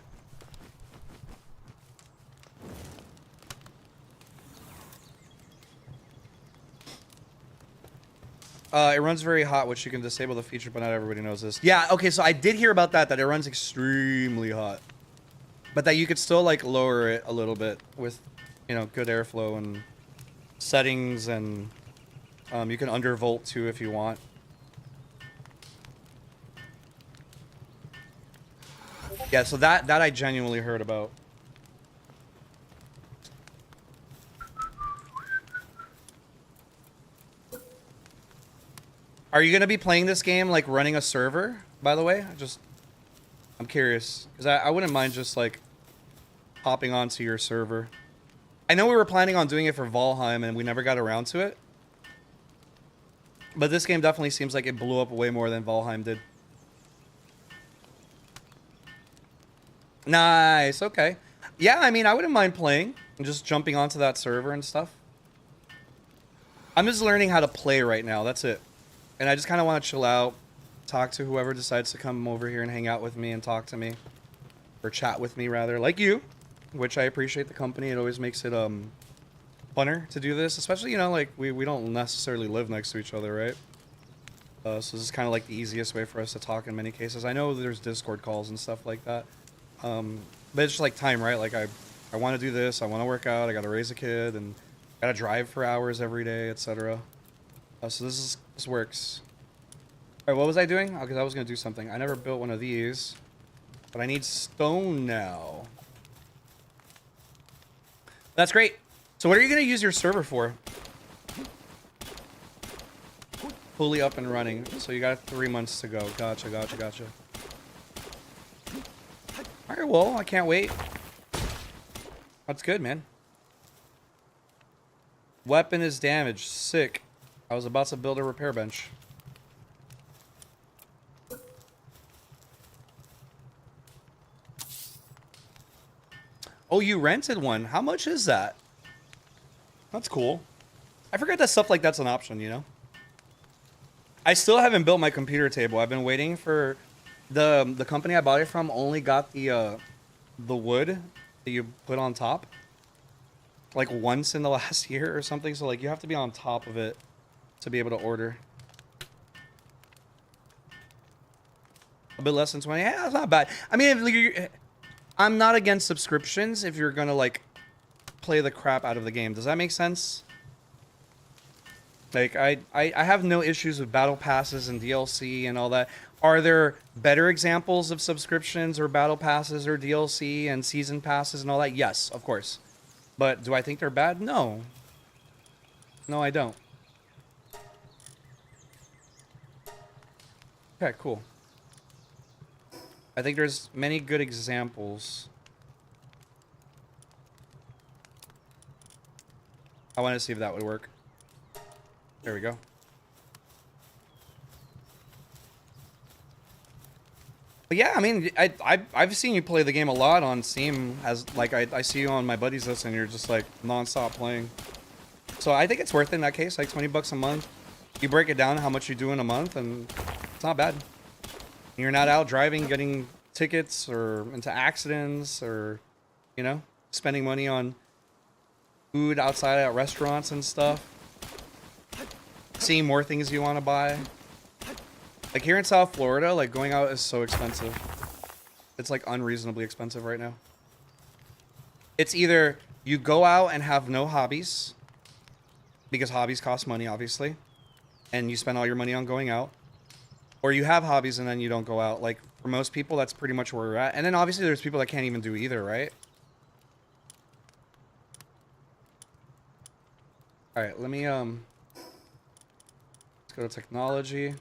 It runs very hot, which you can disable the feature, but not everybody knows this. Yeah, okay, so I did hear about that it runs extremely hot. But that you could still, like, lower it a little bit with, you know, good airflow and settings, and you can undervolt too if you want. Yeah, so that I genuinely heard about. Are you gonna be playing this game like running a server, by the way? I'm curious, because I wouldn't mind just like hopping onto your server. I know we were planning on doing it for Valheim and we never got around to it. But this game definitely seems like it blew up way more than Valheim did. Nice, okay. Yeah, I mean, I wouldn't mind playing and just jumping onto that server and stuff. I'm just learning how to play right now, that's it. And I just kind of want to chill out, talk to whoever decides to come over here and hang out with me and talk to me. Or chat with me, rather, like you. Which I appreciate the company. It always makes it funner to do this. Especially, you know, like, we don't necessarily live next to each other, right? So this is kind of like the easiest way for us to talk in many cases. I know there's Discord calls and stuff like that. But it's just like time, right? Like, I want to do this. I want to work out. I got to raise a kid. And got to drive for hours every day, etc. So this works. Alright, what was I doing? Because I was going to do something. I never built one of these. But I need stone now. That's great. So what are you going to use your server for? Fully up and running. So you got 3 months to go. Gotcha. Alright, well, I can't wait. That's good, man. Weapon is damaged. Sick. I was about to build a repair bench. Oh, you rented one. How much is that? That's cool. I forget that stuff like that's an option, you know? I still haven't built my computer table. I've been waiting for the company I bought it from only got the wood that you put on top like once in the last year or something, so like you have to be on top of it to be able to order. A bit less than 20. Yeah, that's not bad. I mean, I'm not against subscriptions if you're gonna like play the crap out of the game. Does that make sense? Like, I have no issues with battle passes and DLC and all that. Are there better examples of subscriptions or battle passes or DLC and season passes and all that? Yes, of course. But do I think they're bad? No. No, I don't. Okay, cool. I think there's many good examples. I want to see if that would work. There we go. But yeah, I mean, I've seen you play the game a lot on Steam. As like I see you on my buddies list, and you're just like non-stop playing. So I think it's worth it in that case. Like 20 bucks a month. You break it down how much you do in a month, and it's not bad. You're not out driving, getting tickets or into accidents, or you know, spending money on food outside at restaurants and stuff. Seeing more things you want to buy. Like here in South Florida, like going out is so expensive. It's like unreasonably expensive right now. It's either you go out and have no hobbies, because hobbies cost money, obviously, and you spend all your money on going out, Or you have hobbies and then you don't go out. Like, for most people, that's pretty much where we're at. And then obviously there's people that can't even do either, right? Alright, let me, let's go to technology.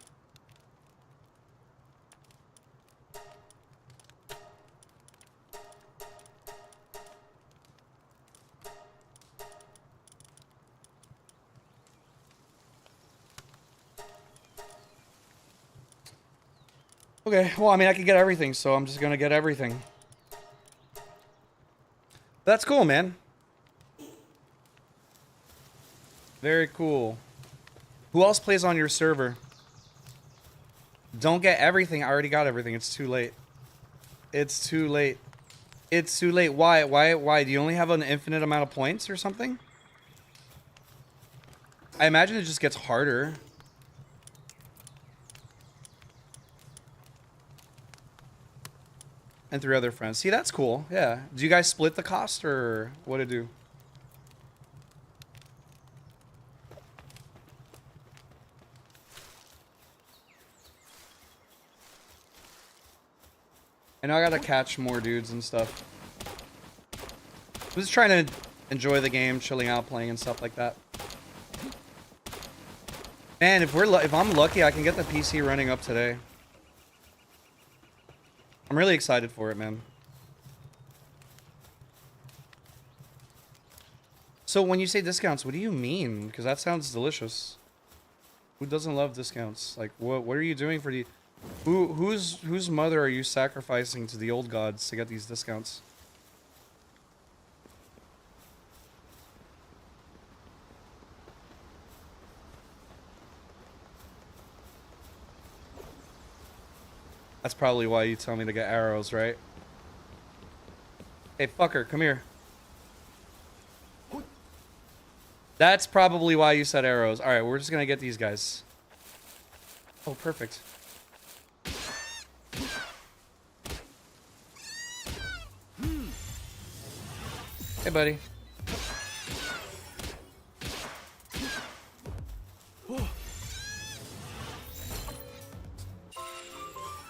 Okay, well, I mean, I could get everything, so I'm just gonna get everything. That's cool, man. Very cool. Who else plays on your server? Don't get everything. I already got everything. It's too late. It's too late. It's too late. Why? Why? Do you only have an infinite amount of points or something? I imagine it just gets harder. And 3 other friends. See, that's cool. Yeah. Do you guys split the cost or what to do? I know I gotta catch more dudes and stuff. I'm just trying to enjoy the game, chilling out, playing and stuff like that. Man, if I'm lucky, I can get the PC running up today. I'm really excited for it, man. So when you say discounts, what do you mean? Because that sounds delicious. Who doesn't love discounts? Like, what are you doing for the... Whose mother are you sacrificing to the old gods to get these discounts? That's probably why you tell me to get arrows, right? Hey, fucker, come here. That's probably why you said arrows. Alright, we're just gonna get these guys. Oh, perfect. Hey, buddy.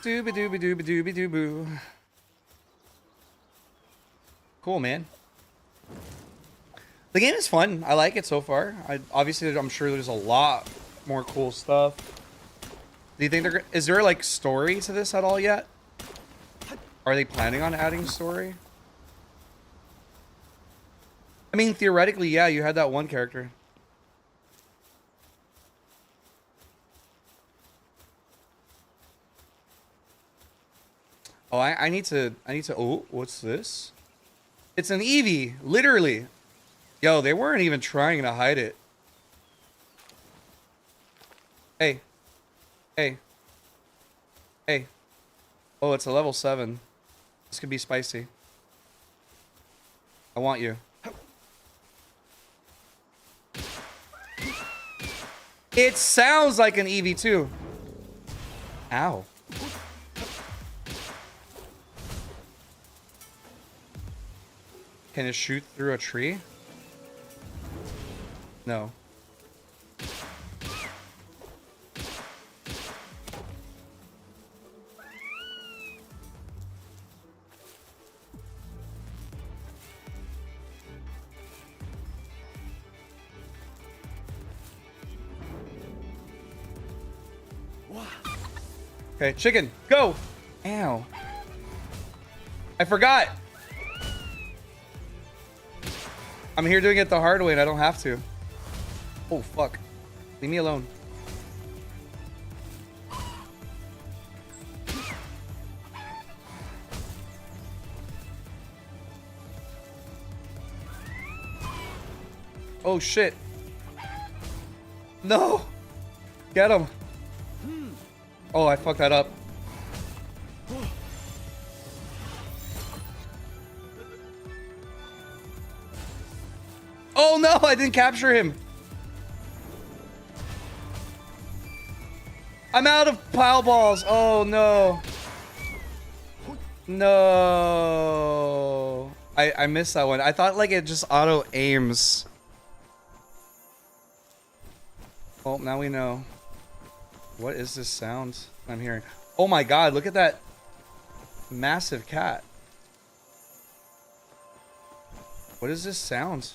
Dooby dooby dooby dooby doo boo. Cool, man. The game is fun. I like it so far. Obviously, I'm sure there's a lot more cool stuff. Do you think is there like story to this at all yet? Are they planning on adding story? I mean, theoretically, yeah, you had that one character. Oh, I need to, oh, what's this? It's an Eevee, literally. Yo, they weren't even trying to hide it. Hey. Hey. Hey. Oh, it's a level 7. This could be spicy. I want you. It sounds like an Eevee too. Ow. Can it shoot through a tree? No. Okay, chicken, go! Ow. I forgot! I'm here doing it the hard way and I don't have to. Oh, fuck. Leave me alone. Oh, shit. No! Get him! Oh, I fucked that up. Oh no, I didn't capture him. I'm out of pile balls. Oh no. No. I missed that one. I thought like it just auto aims. Well, now we know. What is this sound I'm hearing? Oh my god, look at that massive cat. What is this sound?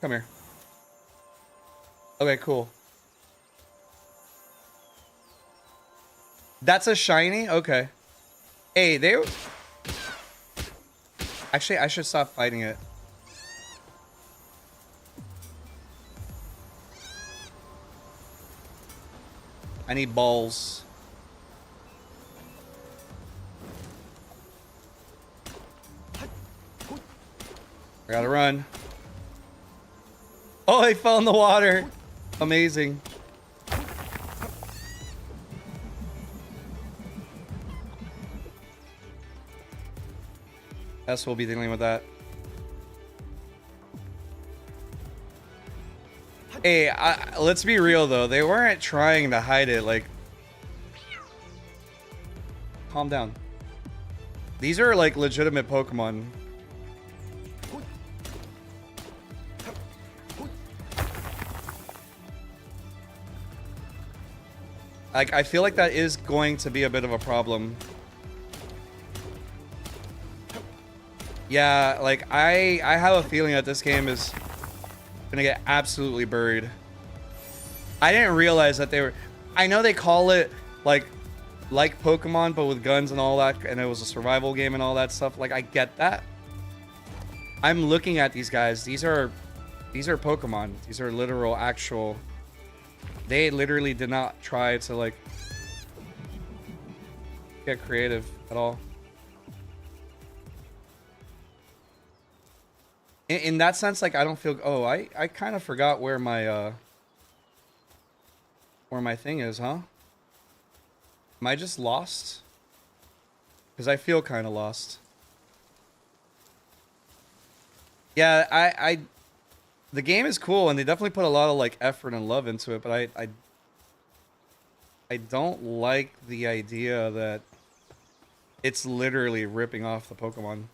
Come here. Okay, cool. That's a shiny? Okay. Hey, they... Actually, I should stop fighting it. I need balls. I gotta run. Oh, he fell in the water. Amazing. We'll be dealing with that. Hey, let's be real though. They weren't trying to hide it. Like, calm down. These are like legitimate Pokemon. Like, I feel like that is going to be a bit of a problem. Yeah, like, I have a feeling that this game is gonna get absolutely buried. I didn't realize that they were... I know they call it, like Pokemon, but with guns and all that, and it was a survival game and all that stuff. Like, I get that. I'm looking at these guys. These are Pokemon. These are literal, actual... They literally did not try to, like, get creative at all. In that sense, like, I don't feel... Oh, I kind of forgot where my thing is, huh? Am I just lost? Because I feel kind of lost. Yeah, the game is cool, and they definitely put a lot of, like, effort and love into it, but I don't like the idea that it's literally ripping off the Pokemon.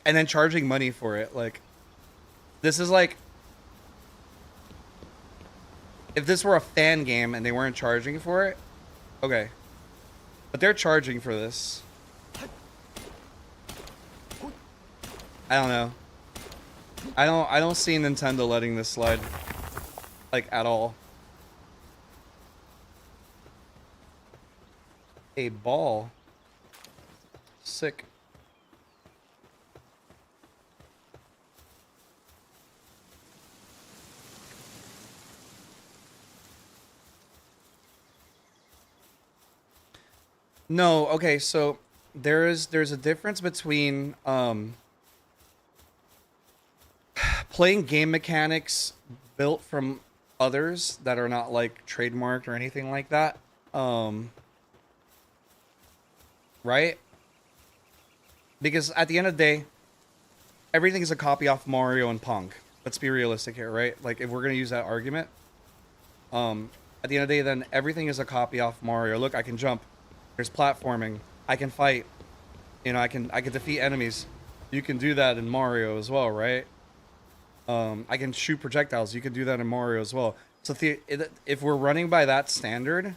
And then charging money for it. Like, this is like... If this were a fan game and they weren't charging for it, okay. But they're charging for this. I don't know. I don't see Nintendo letting this slide, like, at all. A ball. Sick. No, okay, so there's a difference between playing game mechanics built from others that are not like trademarked or anything like that. Right? Because at the end of the day, everything is a copy off Mario and Pong. Let's be realistic here, right? Like, if we're gonna use that argument, at the end of the day, then everything is a copy off Mario. Look, I can jump. There's platforming. I can fight. You know, I can defeat enemies. You can do that in Mario as well, right? I can shoot projectiles. You can do that in Mario as well. So if we're running by that standard,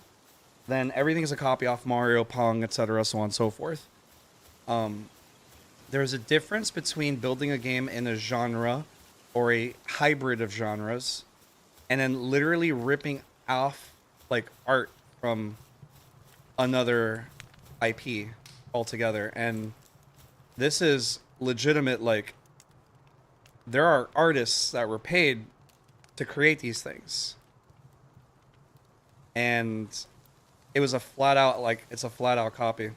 then everything is a copy off Mario, Pong, etc., so on and so forth. There's a difference between building a game in a genre or a hybrid of genres and then literally ripping off, like, art from another IP altogether. And this is legitimate. Like, there are artists that were paid to create these things, and it was a flat out, like, it's a flat out copy,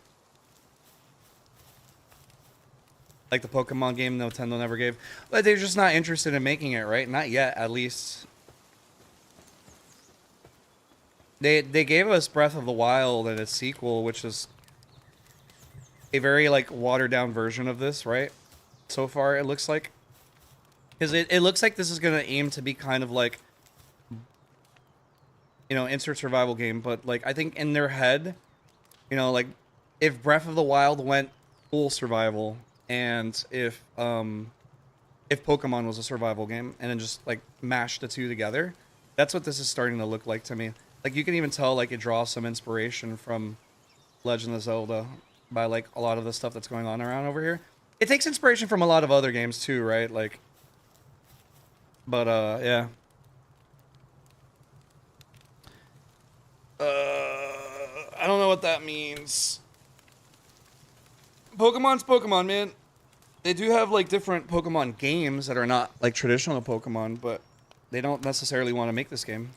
like the Pokemon game Nintendo never gave. But they're just not interested in making it, right? Not yet, at least. They gave us Breath of the Wild and its sequel, which is a very, like, watered down version of this, right? So far, it looks like. Because it looks like this is going to aim to be kind of like, you know, insert survival game. But, like, I think in their head, you know, like, if Breath of the Wild went full survival, and if if Pokemon was a survival game and then just like mashed the two together. That's what this is starting to look like to me. Like you can even tell like it draws some inspiration from Legend of Zelda by like a lot of the stuff that's going on around over here. It takes inspiration from a lot of other games too, right? Like, but yeah. I don't know what that means. Pokemon's Pokemon, man. They do have like different Pokemon games that are not like traditional Pokemon, but they don't necessarily want to make this game.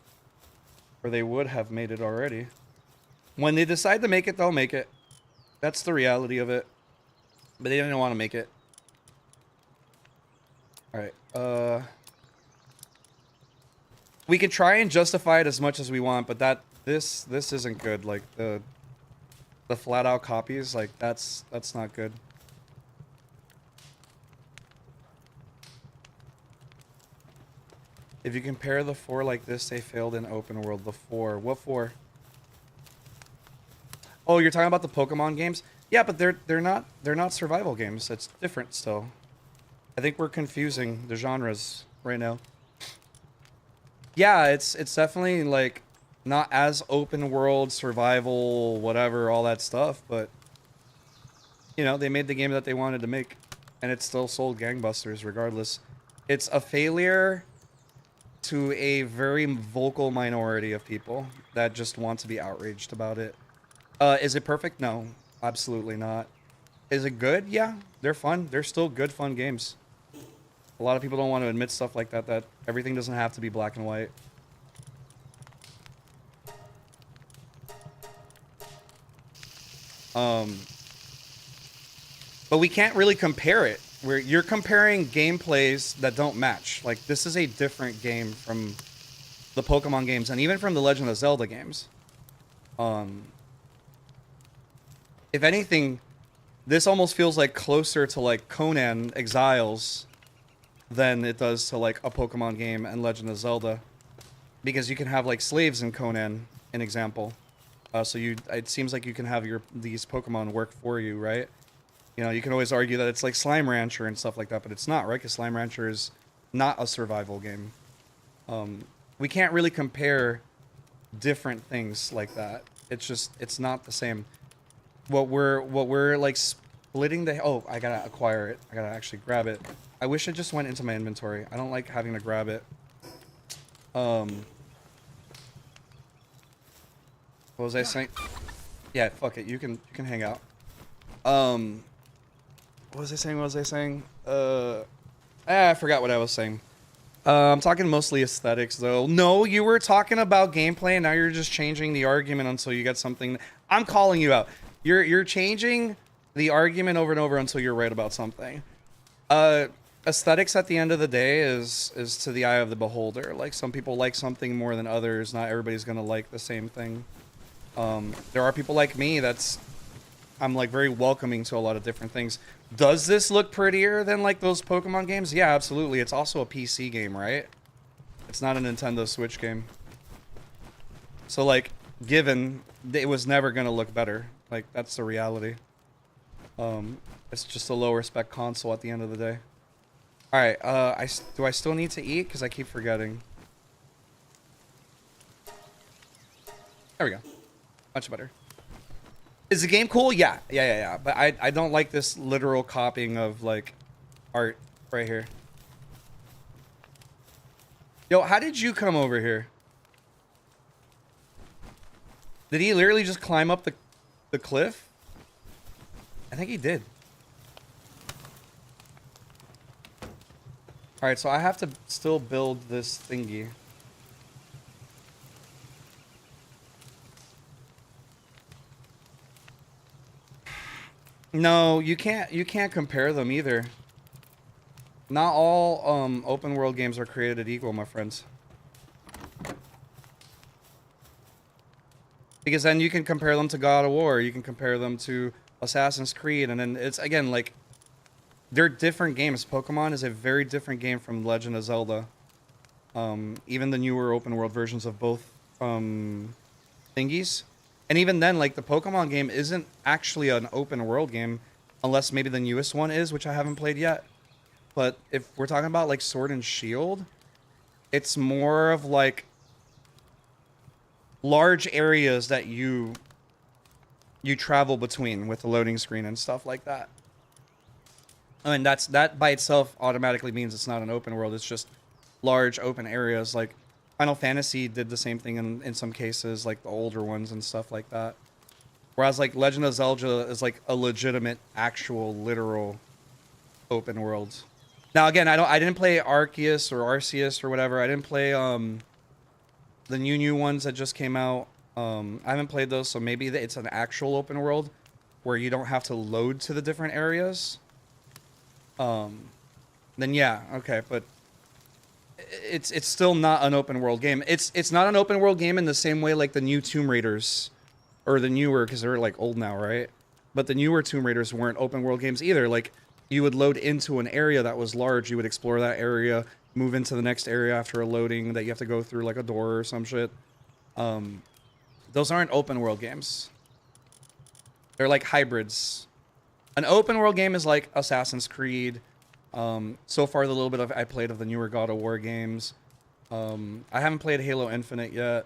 Or they would have made it already. When they decide to make it, they'll make it. That's the reality of it. But they didn't want to make it. Alright, we could try and justify it as much as we want, but this isn't good. Like the flat out copies, like that's not good. If you compare the 4 like this, they failed in open world. The 4. What 4? Oh, you're talking about the Pokemon games? Yeah, but they're not survival games. It's different still. I think we're confusing the genres right now. Yeah, it's definitely like not as open world, survival, whatever, all that stuff, but you know, they made the game that they wanted to make and it still sold gangbusters regardless. It's a failure to a very vocal minority of people that just want to be outraged about it. Is it perfect? No, absolutely not. Is it good? Yeah, they're fun. They're still good, fun games. A lot of people don't want to admit stuff like that, that everything doesn't have to be black and white. But we can't really compare it. Where you're comparing gameplays that don't match. Like, this is a different game from the Pokemon games and even from the Legend of Zelda games. If anything, this almost feels like closer to like Conan Exiles than it does to like a Pokemon game and Legend of Zelda, because you can have like slaves in Conan, an example. So it seems like you can have these Pokemon work for you, right? You know, you can always argue that it's like Slime Rancher and stuff like that, but it's not, right? Because Slime Rancher is not a survival game. We can't really compare different things like that. It's not the same. What we're like splitting the... Oh, I gotta acquire it. I gotta actually grab it. I wish it just went into my inventory. I don't like having to grab it. What was I saying? Yeah, fuck it. You can hang out. What was I saying? I forgot what I was saying. I'm talking mostly aesthetics, though. No, you were talking about gameplay, and now you're just changing the argument until you get something. I'm calling you out. You're changing the argument over and over until you're right about something. Aesthetics at the end of the day is to the eye of the beholder. Like, some people like something more than others. Not everybody's gonna like the same thing. There are people like me I'm like very welcoming to a lot of different things. Does this look prettier than like those Pokemon games? Yeah, absolutely. It's also a PC game, right? It's not a Nintendo Switch game. So like, given it was never gonna look better. Like, that's the reality. It's just a lower spec console at the end of the day. All right, do I still need to eat? Because I keep forgetting. There we go. Much better. Is the game cool? Yeah. But I don't like this literal copying of, like, art right here. Yo, how did you come over here? Did he literally just climb up the cliff? I think he did. Alright, so I have to still build this thingy. No, you can't compare them either. Not all open world games are created equal, my friends. Because then you can compare them to God of War, you can compare them to Assassin's Creed, and then it's, again, like, they're different games. Pokemon is a very different game from Legend of Zelda. Even the newer open world versions of both thingies. And even then, like, the Pokemon game isn't actually an open world game, unless maybe the newest one is, which I haven't played yet. But if we're talking about like Sword and Shield, it's more of like large areas that you travel between with the loading screen and stuff like that. I mean, that by itself automatically means it's not an open world. It's just large open areas. Like Final Fantasy did the same thing in some cases, like the older ones and stuff like that. Whereas like Legend of Zelda is like a legitimate, actual, literal open world. Now again, I didn't play Arceus or Arceus or whatever. I didn't play the new ones that just came out. I haven't played those, so maybe it's an actual open world where you don't have to load to the different areas. Then yeah, okay, but it's still not an open world game. It's not an open world game in the same way like the new Tomb Raiders, or the newer, because they're like old now, right? But the newer Tomb Raiders weren't open world games either. Like you would load into an area that was large, you would explore that area, move into the next area after a loading that you have to go through like a door or some shit. Those aren't open world games. They're like hybrids. An open world game is like Assassin's Creed. So far, the little bit I played of the newer God of War games. I haven't played Halo Infinite yet.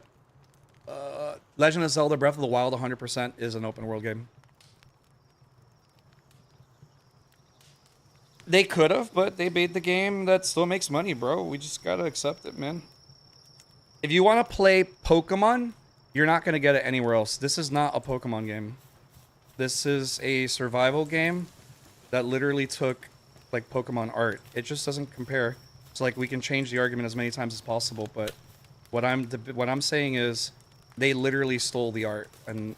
Legend of Zelda Breath of the Wild 100% is an open world game. They could have, but they made the game that still makes money, bro. We just gotta accept it, man. If you want to play Pokemon, you're not gonna get it anywhere else. This is not a Pokemon game. This is a survival game that literally took like Pokemon art. It just doesn't compare. So like we can change the argument as many times as possible, but what I'm saying is they literally stole the art, and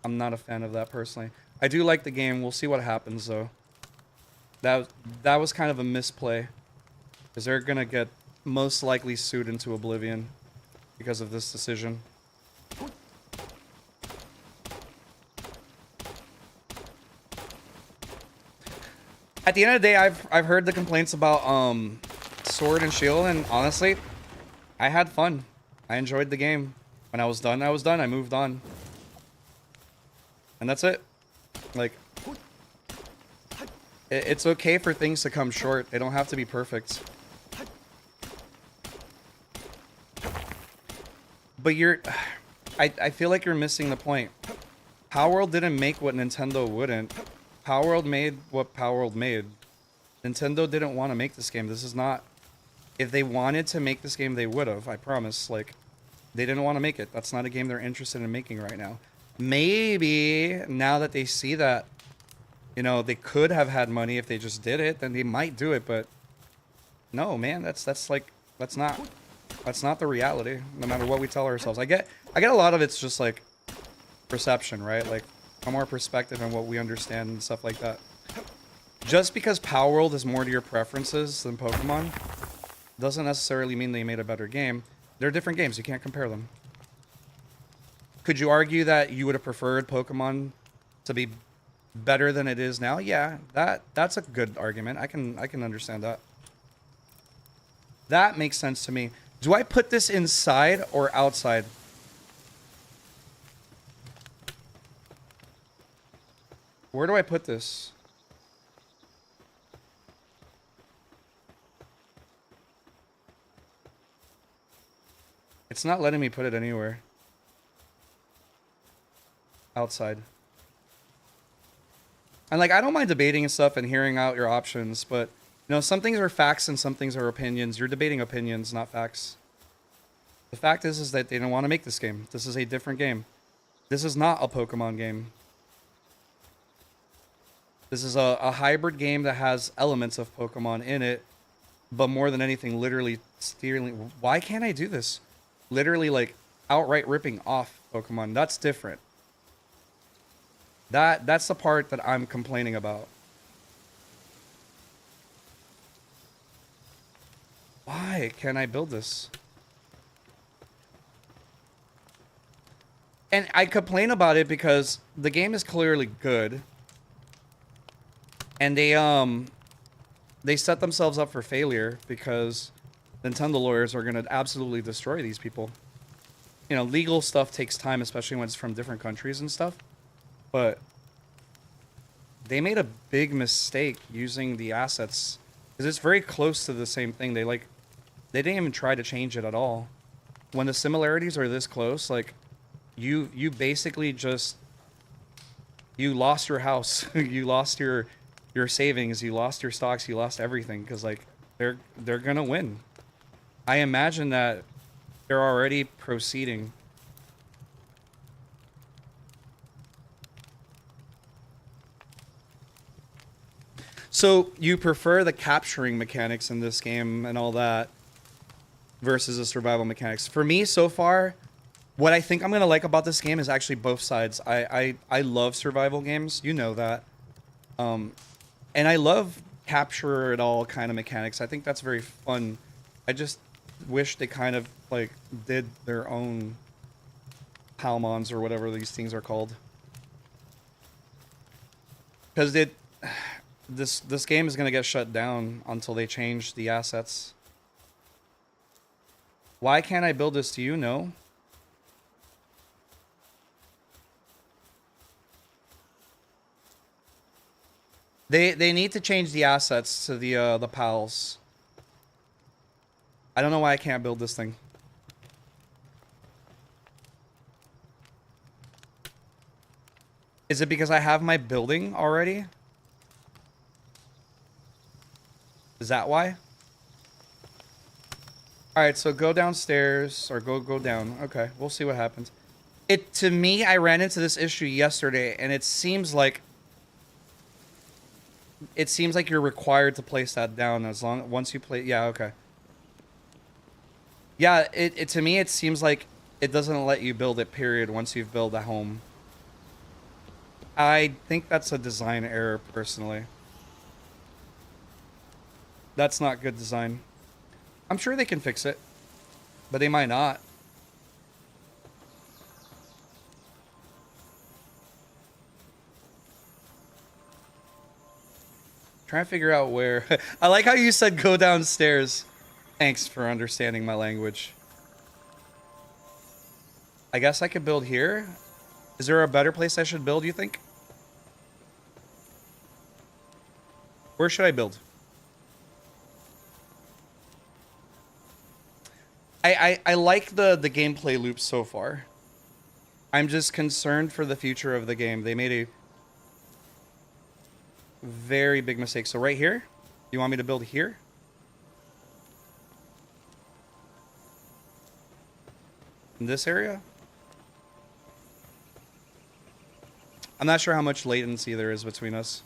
I'm not a fan of that personally. I do like the game. We'll see what happens though. That was kind of a misplay, because they're gonna get most likely sued into oblivion because of this decision. At the end of the day, I've heard the complaints about Sword and Shield, and honestly, I had fun. I enjoyed the game. When I was done, I was done. I moved on. And that's it. Like, it's okay for things to come short. They don't have to be perfect. But I feel like you're missing the point. Palworld didn't make what Nintendo wouldn't. Palworld made what Palworld made. Nintendo didn't want to make this game. This is not... If they wanted to make this game, they would have. I promise. Like, they didn't want to make it. That's not a game they're interested in making right now. Maybe, now that they see that, you know, they could have had money if they just did it, then they might do it, but... No, man, that's not the reality, no matter what we tell ourselves. I get a lot of it's just, like, perception, right? Like, from our perspective and what we understand and stuff like that. Just because Palworld is more to your preferences than Pokemon doesn't necessarily mean they made a better game. They're different games. You can't compare them. Could you argue that you would have preferred Pokemon to be better than it is now? Yeah, that's a good argument. I can understand that. That makes sense to me. Do I put this inside or outside? Where do I put this? It's not letting me put it anywhere. Outside. And like, I don't mind debating and stuff and hearing out your options, but you know, some things are facts and some things are opinions. You're debating opinions, not facts. The fact is that they don't want to make this game. This is a different game. This is not a Pokemon game. This is a hybrid game that has elements of Pokemon in it, but more than anything, literally stealing. Why can't I do this? Literally, like, outright ripping off Pokemon. That's different. That's the part that I'm complaining about. Why can't I build this? And I complain about it because the game is clearly good. And they set themselves up for failure because Nintendo lawyers are going to absolutely destroy these people. You know, legal stuff takes time, especially when it's from different countries and stuff. But they made a big mistake using the assets Because it's very close to the same thing. They didn't even try to change it at all. When the similarities are this close, like you basically just you lost your house, you lost your savings, you lost your stocks, you lost everything because like they're gonna win. I imagine that they're already proceeding. So you prefer the capturing mechanics in this game and all that versus the survival mechanics. For me, so far, what I think I'm gonna like about this game is actually both sides. I love survival games, you know that, and I love capture it all kind of mechanics. I think that's very fun. I just wish they kind of like did their own Palmons or whatever these things are called, because this game is gonna get shut down until they change the assets. Why can't I build this? Do you know? They need to change the assets to the pals. I don't know why I can't build this thing. Is it because I have my building already? Is that why? Alright, so go downstairs, or go down. Okay, we'll see what happens. To me, I ran into this issue yesterday, and it seems like you're required to place that down once you play. Yeah, okay. Yeah, to me, it seems like it doesn't let you build it, period, once you've built a home. I think that's a design error, personally. That's not good design. I'm sure they can fix it, but they might not. Trying to figure out where. I like how you said go downstairs. Thanks for understanding my language. I guess I could build here. Is there a better place I should build, you think? Where should I build? I like the gameplay loop so far. I'm just concerned for the future of the game. They made a very big mistake. So right here, you want me to build here? In this area? I'm not sure how much latency there is between us.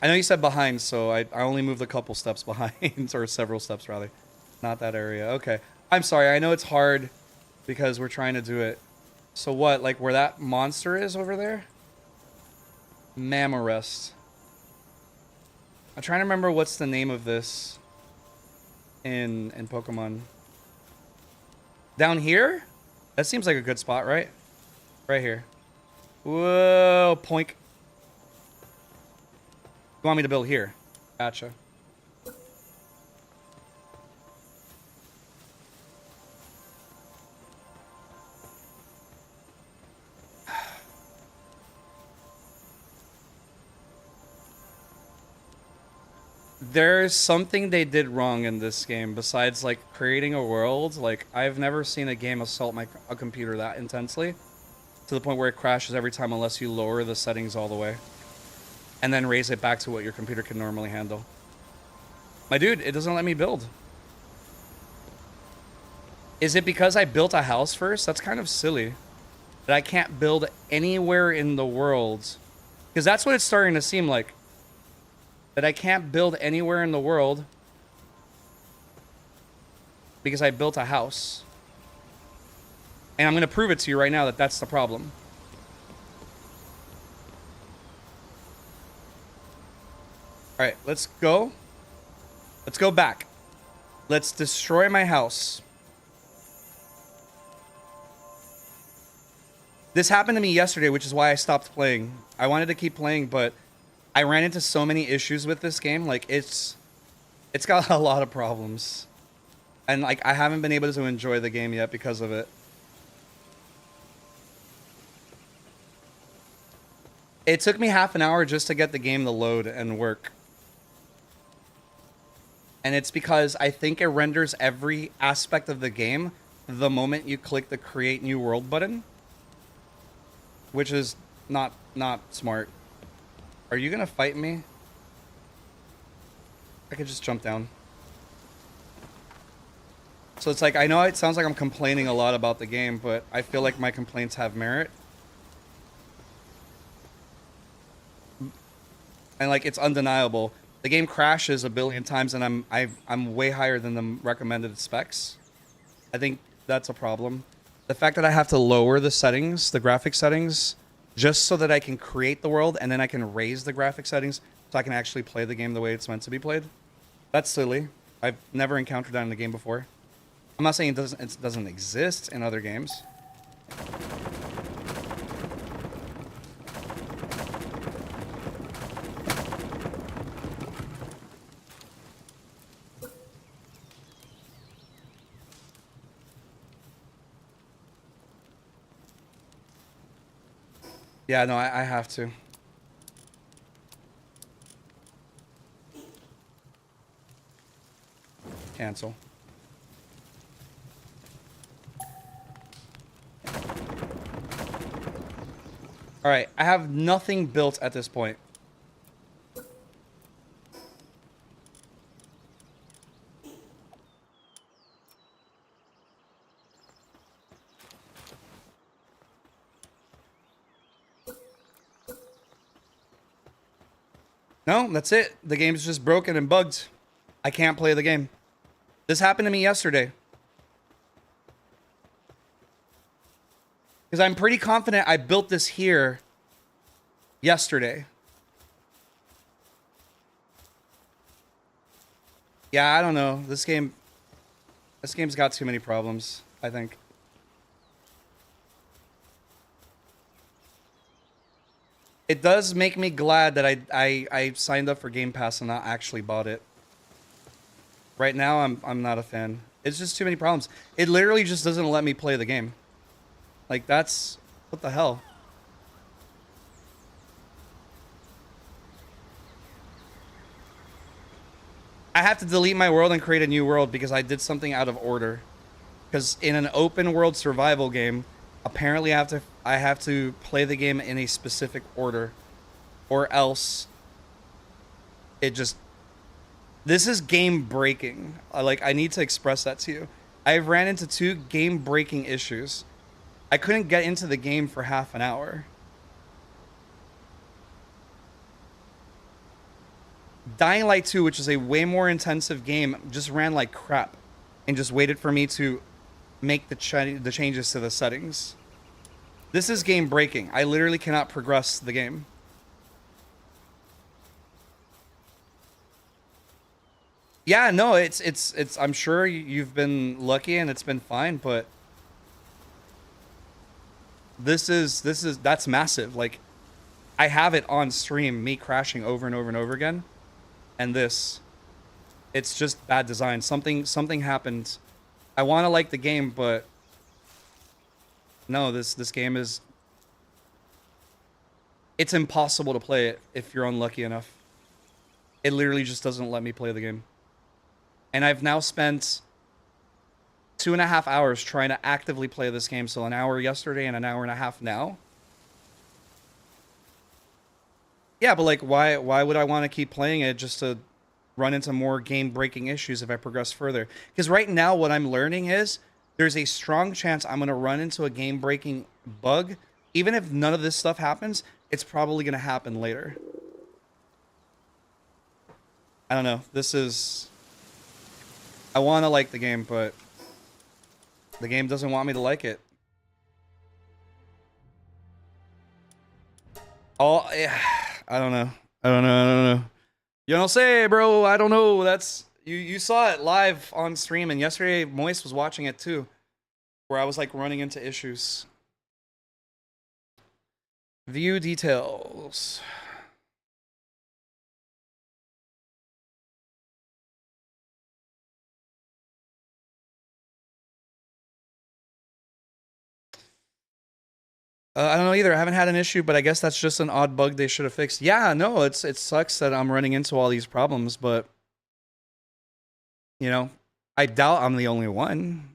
I know you said behind, so I only moved a couple steps behind, or several steps rather. Not that area. Okay. I'm sorry, I know it's hard because we're trying to do it. So what, like where that monster is over there? Mammarest. I'm trying to remember what's the name of this in Pokemon. Down here? That seems like a good spot, right? Right here. Whoa, poink. You want me to build here? Gotcha. There's something they did wrong in this game besides like creating a world. Like I've never seen a game assault a computer that intensely to the point where it crashes every time unless you lower the settings all the way and then raise it back to what your computer can normally handle. My dude, it doesn't let me build. Is it because I built a house first? That's kind of silly. That I can't build anywhere in the world. Because that's what it's starting to seem like. That I can't build anywhere in the world. Because I built a house. And I'm going to prove it to you right now that that's the problem. Alright, let's go. Let's go back. Let's destroy my house. This happened to me yesterday, which is why I stopped playing. I wanted to keep playing, but I ran into so many issues with this game. Like, it's got a lot of problems. And, like, I haven't been able to enjoy the game yet because of it. It took me half an hour just to get the game to load and work. And it's because I think it renders every aspect of the game the moment you click the create new world button, which is not smart. Are you gonna fight me? I could just jump down. So it's like, I know it sounds like I'm complaining a lot about the game, but I feel like my complaints have merit. And like, it's undeniable. The game crashes a billion times, and I'm way higher than the recommended specs. I think that's a problem. The fact that I have to lower the settings, the graphic settings, just so that I can create the world, and then I can raise the graphic settings so I can actually play the game the way it's meant to be played. That's silly. I've never encountered that in a game before. I'm not saying it doesn't exist in other games. Yeah, no, I have to. Cancel. Alright, I have nothing built at this point. No, that's it. The game's just broken and bugged. I can't play the game. This happened to me yesterday. Because I'm pretty confident I built this here yesterday. Yeah, I don't know. This game's got too many problems, I think. It does make me glad that I signed up for Game Pass and not actually bought it. Right now, I'm not a fan. It's just too many problems. It literally just doesn't let me play the game. Like, that's... What the hell? I have to delete my world and create a new world because I did something out of order. Because in an open world survival game, apparently I have to play the game in a specific order, or else it just... This is game breaking. I need to express that to you. I've ran into 2 game breaking issues. I couldn't get into the game for half an hour. Dying Light 2, which is a way more intensive game, just ran like crap and just waited for me to make the changes to the settings. This is game breaking. I literally cannot progress the game. Yeah, no, it's I'm sure you've been lucky and it's been fine, but that's massive. Like, I have it on stream, me crashing over and over and over again, and it's just bad design. Something happened. I want to like the game, but no, this game is... It's impossible to play it if you're unlucky enough. It literally just doesn't let me play the game. And I've now spent 2.5 hours trying to actively play this game. So an hour yesterday and an hour and a half now. Yeah, but like, why would I want to keep playing it just to run into more game-breaking issues if I progress further? Because right now what I'm learning is there's a strong chance I'm going to run into a game-breaking bug. Even if none of this stuff happens, it's probably going to happen later. I don't know. This is... I want to like the game, but the game doesn't want me to like it. Oh, yeah. I don't know. I don't know. You don't say, bro. I don't know. That's... You saw it live on stream, and yesterday Moist was watching it too, where I was like running into issues. View details. I don't know either. I haven't had an issue, but I guess that's just an odd bug they should have fixed. Yeah, no, it sucks that I'm running into all these problems, but you know, I doubt I'm the only one.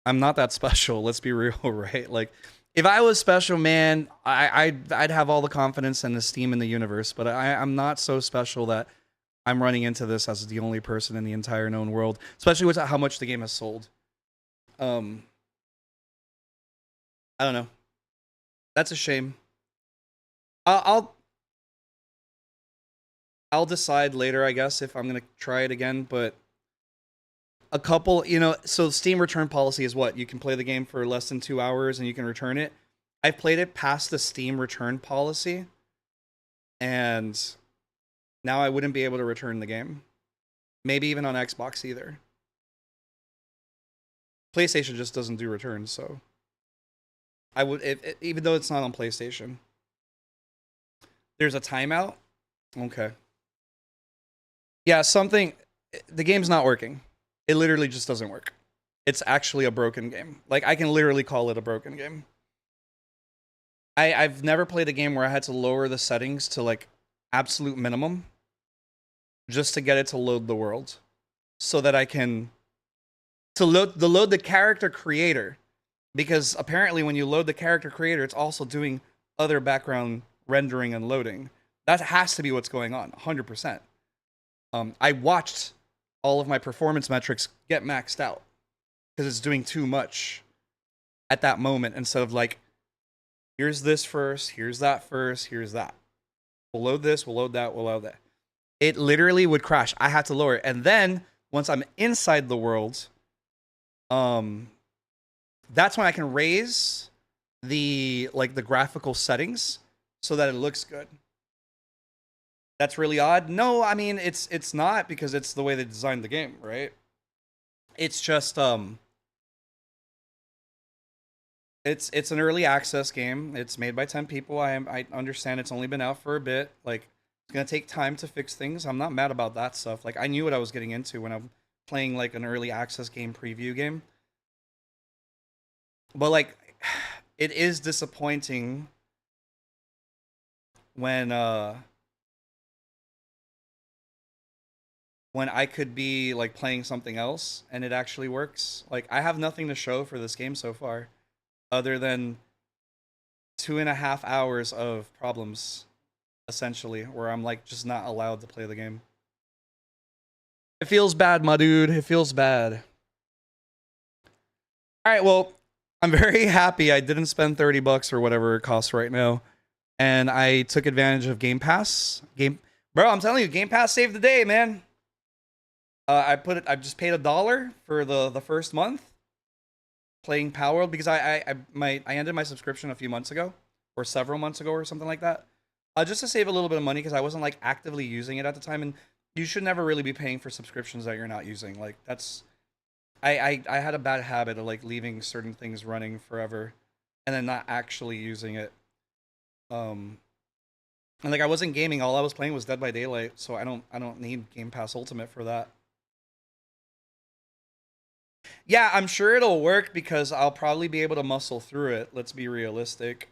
I'm not that special. Let's be real, right? Like, if I was special, man, I'd have all the confidence and esteem in the universe. But I'm not so special that I'm running into this as the only person in the entire known world, especially with how much the game has sold. Um, I don't know. That's a shame. I'll I'll, I'll decide later, I guess, if I'm gonna try it again. But a couple, so Steam return policy is what? You can play the game for less than 2 hours and you can return it. I've played it past the Steam return policy, and now I wouldn't be able to return the game. Maybe even on Xbox either. PlayStation just doesn't do returns, so I would, even though it's not on PlayStation. There's a timeout? Okay. Yeah, the game's not working. It literally just doesn't work. It's actually a broken game. Like, I can literally call it a broken game. I've never played a game where I had to lower the settings to, like, absolute minimum just to get it to load the world. So that I can... To load the character creator. Because apparently when you load the character creator, it's also doing other background rendering and loading. That has to be what's going on, 100%. I watched all of my performance metrics get maxed out because it's doing too much at that moment instead of like, here's this first, here's that first, here's that. We'll load this, we'll load that, we'll load that. It literally would crash. I had to lower it. And then once I'm inside the world, that's when I can raise the graphical settings so that it looks good. That's really odd. No, I mean it's not, because it's the way they designed the game, right? It's just it's an early access game. It's made by 10 people. I understand it's only been out for a bit. Like, it's gonna take time to fix things. I'm not mad about that stuff. Like, I knew what I was getting into when I'm playing like an early access game preview game. But like, it is disappointing when I could be like playing something else and it actually works. Like, I have nothing to show for this game so far other than 2.5 hours of problems, essentially, where I'm like just not allowed to play the game. It feels bad, my dude. It feels bad. All right, well, I'm very happy I didn't spend $30 or whatever it costs right now, and I took advantage of Game Pass. Bro, I'm telling you, Game Pass saved the day, man. I just paid $1 for the first month playing Palworld, because I ended my subscription a few months ago, or several months ago, or something like that. Just to save a little bit of money, because I wasn't like actively using it at the time, and you should never really be paying for subscriptions that you're not using. Like, that's I had a bad habit of like leaving certain things running forever and then not actually using it. And like, I wasn't gaming, all I was playing was Dead by Daylight, so I don't need Game Pass Ultimate for that. Yeah, I'm sure it'll work because I'll probably be able to muscle through it. Let's be realistic.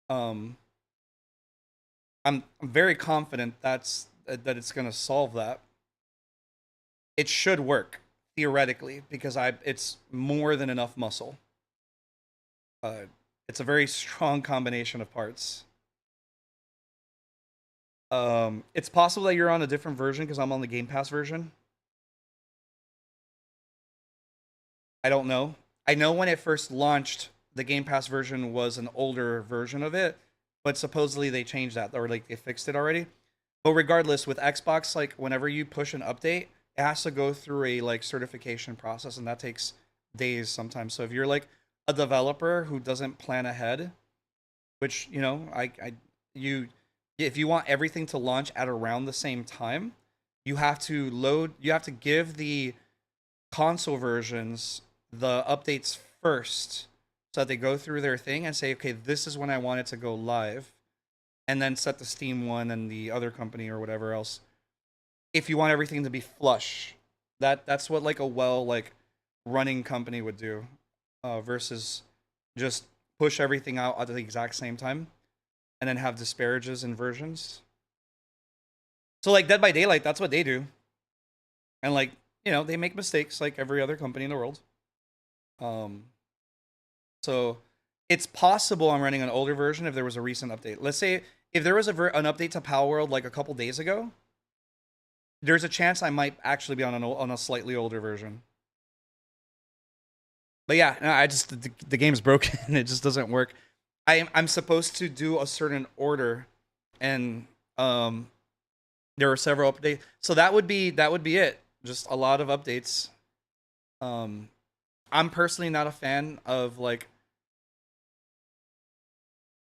Um, I'm very confident that it's gonna solve that. It should work theoretically because it's more than enough muscle. It's a very strong combination of parts. It's possible that you're on a different version because I'm on the Game Pass version. I don't know. I know when it first launched, the Game Pass version was an older version of it, but supposedly they changed that, or like they fixed it already. But regardless, with Xbox, like whenever you push an update, it has to go through a like certification process, and that takes days sometimes. So if you're like a developer who doesn't plan ahead, which you if you want everything to launch at around the same time, you have to give the console versions the updates first so that they go through their thing and say, okay, this is when I want it to go live, and then set the Steam one and the other company or whatever else. If you want everything to be flush, that's what like a running company would do, versus just push everything out at the exact same time, and then have disparages and versions. So like Dead by Daylight, that's what they do, and like they make mistakes like every other company in the world. Um, so it's possible I'm running an older version if there was a recent update. Let's say if there was an update to Palworld like a couple days ago, there's a chance I might actually be on a slightly older version. But yeah, no, I just the game's broken. It just doesn't work. I'm supposed to do a certain order, and there are several updates. So that would be it. Just a lot of updates. I'm personally not a fan of like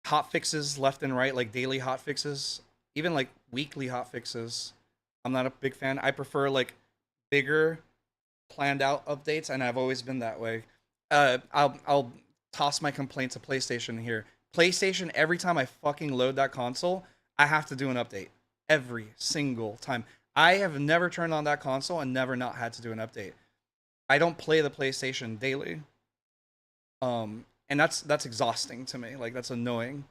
hot fixes left and right, like daily hot fixes, even like weekly hot fixes. I'm not a big fan. I prefer bigger planned out updates, and I've always been that way. I'll toss my complaint to PlayStation here. PlayStation, every time I fucking load that console, I have to do an update every single time. I have never turned on that console and never not had to do an update. I don't play the PlayStation daily. And that's exhausting to me. Like, that's annoying.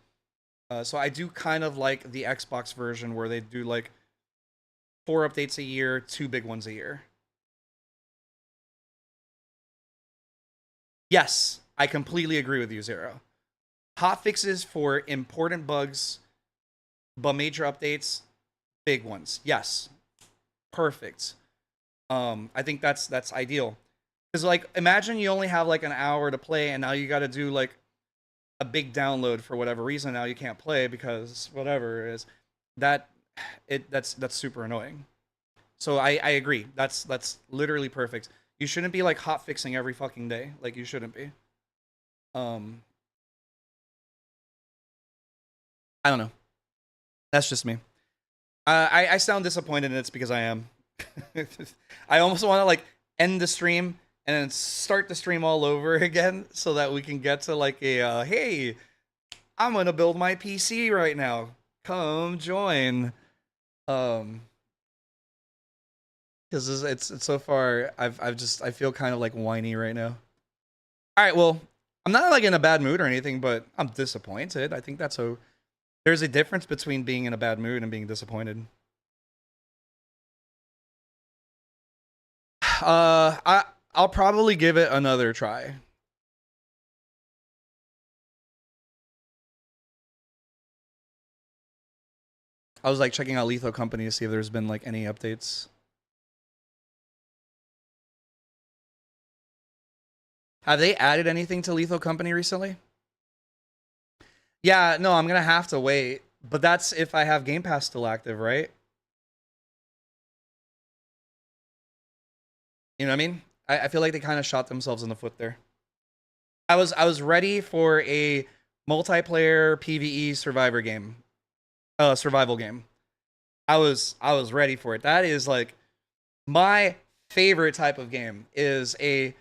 So I do kind of like the Xbox version where they do like 4 updates a year, 2 big ones a year. Yes, I completely agree with you, Zero. Hot fixes for important bugs, but major updates, big ones. Yes, perfect. I think that's ideal. Because like, imagine you only have like an hour to play, and now you got to do like a big download for whatever reason. Now you can't play because whatever it is. That's super annoying. So I agree. That's literally perfect. You shouldn't be like hot fixing every fucking day. Like, you shouldn't be. Um, I don't know. That's just me. I sound disappointed, and it's because I am. I almost want to like end the stream and then start the stream all over again so that we can get to like a hey, I'm gonna build my PC right now. Come join. Because it's so far I feel kind of like whiny right now. All right, well, I'm not like in a bad mood or anything, but I'm disappointed. I think there's a difference between being in a bad mood and being disappointed. I'll probably give it another try. I was like checking out Lethal Company to see if there's been like any updates. Have they added anything to Lethal Company recently? Yeah, no, I'm gonna have to wait. But that's if I have Game Pass still active, right? You know what I mean? I feel like they kind of shot themselves in the foot there. I was ready for a multiplayer PvE survivor game. Survival game. I was ready for it. That is like my favorite type of game, is a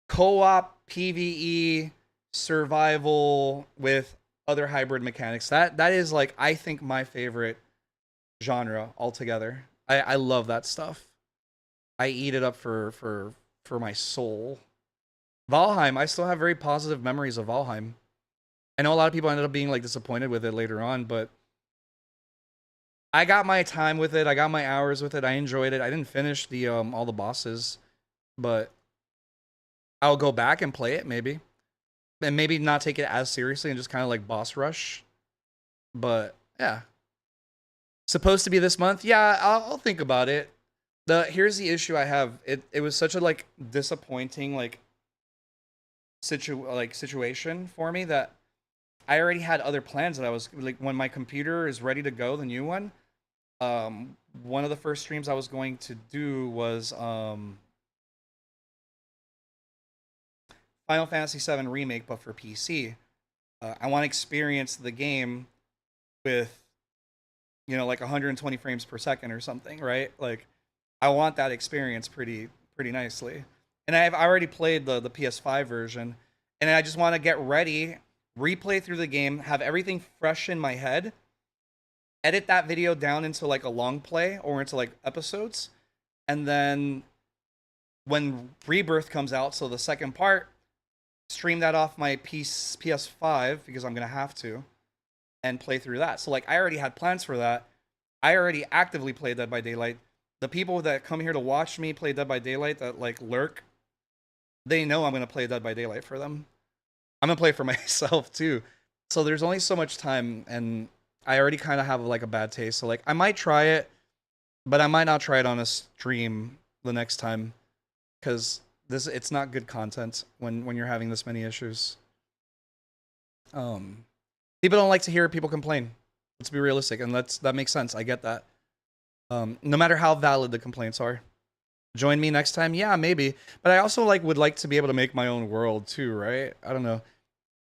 co-op PvE survival with other hybrid mechanics. That is like, I think, my favorite genre altogether. I love that stuff. I eat it up for my soul. Valheim, I still have very positive memories of Valheim. I know a lot of people ended up being like disappointed with it later on, but I got my time with it. I got my hours with it. I enjoyed it. I didn't finish the all the bosses, but I'll go back and play it maybe. And maybe not take it as seriously and just kind of like boss rush. But yeah. Supposed to be this month? Yeah, I'll think about it. Here's the issue I have. It was such a like disappointing like situation for me that I already had other plans that I was like, when my computer is ready to go, the new one. One of the first streams I was going to do was Final Fantasy VII Remake, but for PC. I want to experience the game with, like 120 frames per second or something, right? Like, I want that experience pretty nicely. And I've already played the PS5 version, and I just want to get ready, replay through the game, have everything fresh in my head, edit that video down into like a long play or into like episodes, and then when Rebirth comes out, so the second part, stream that off my PS5 because I'm gonna have to, and play through that. So like I already had plans for that. I already actively play Dead by Daylight. The people that come here to watch me play Dead by Daylight that like lurk, they know I'm gonna play Dead by Daylight for them. I'm gonna play for myself too. So there's only so much time, and I already kind of have like a bad taste. So like I might try it, but I might not try it on a stream the next time because it's not good content when you're having this many issues. People don't like to hear people complain. Let's be realistic, and that makes sense. I get that. No matter how valid the complaints are. Join me next time? Yeah, maybe. But I also like would like to be able to make my own world too, right? I don't know.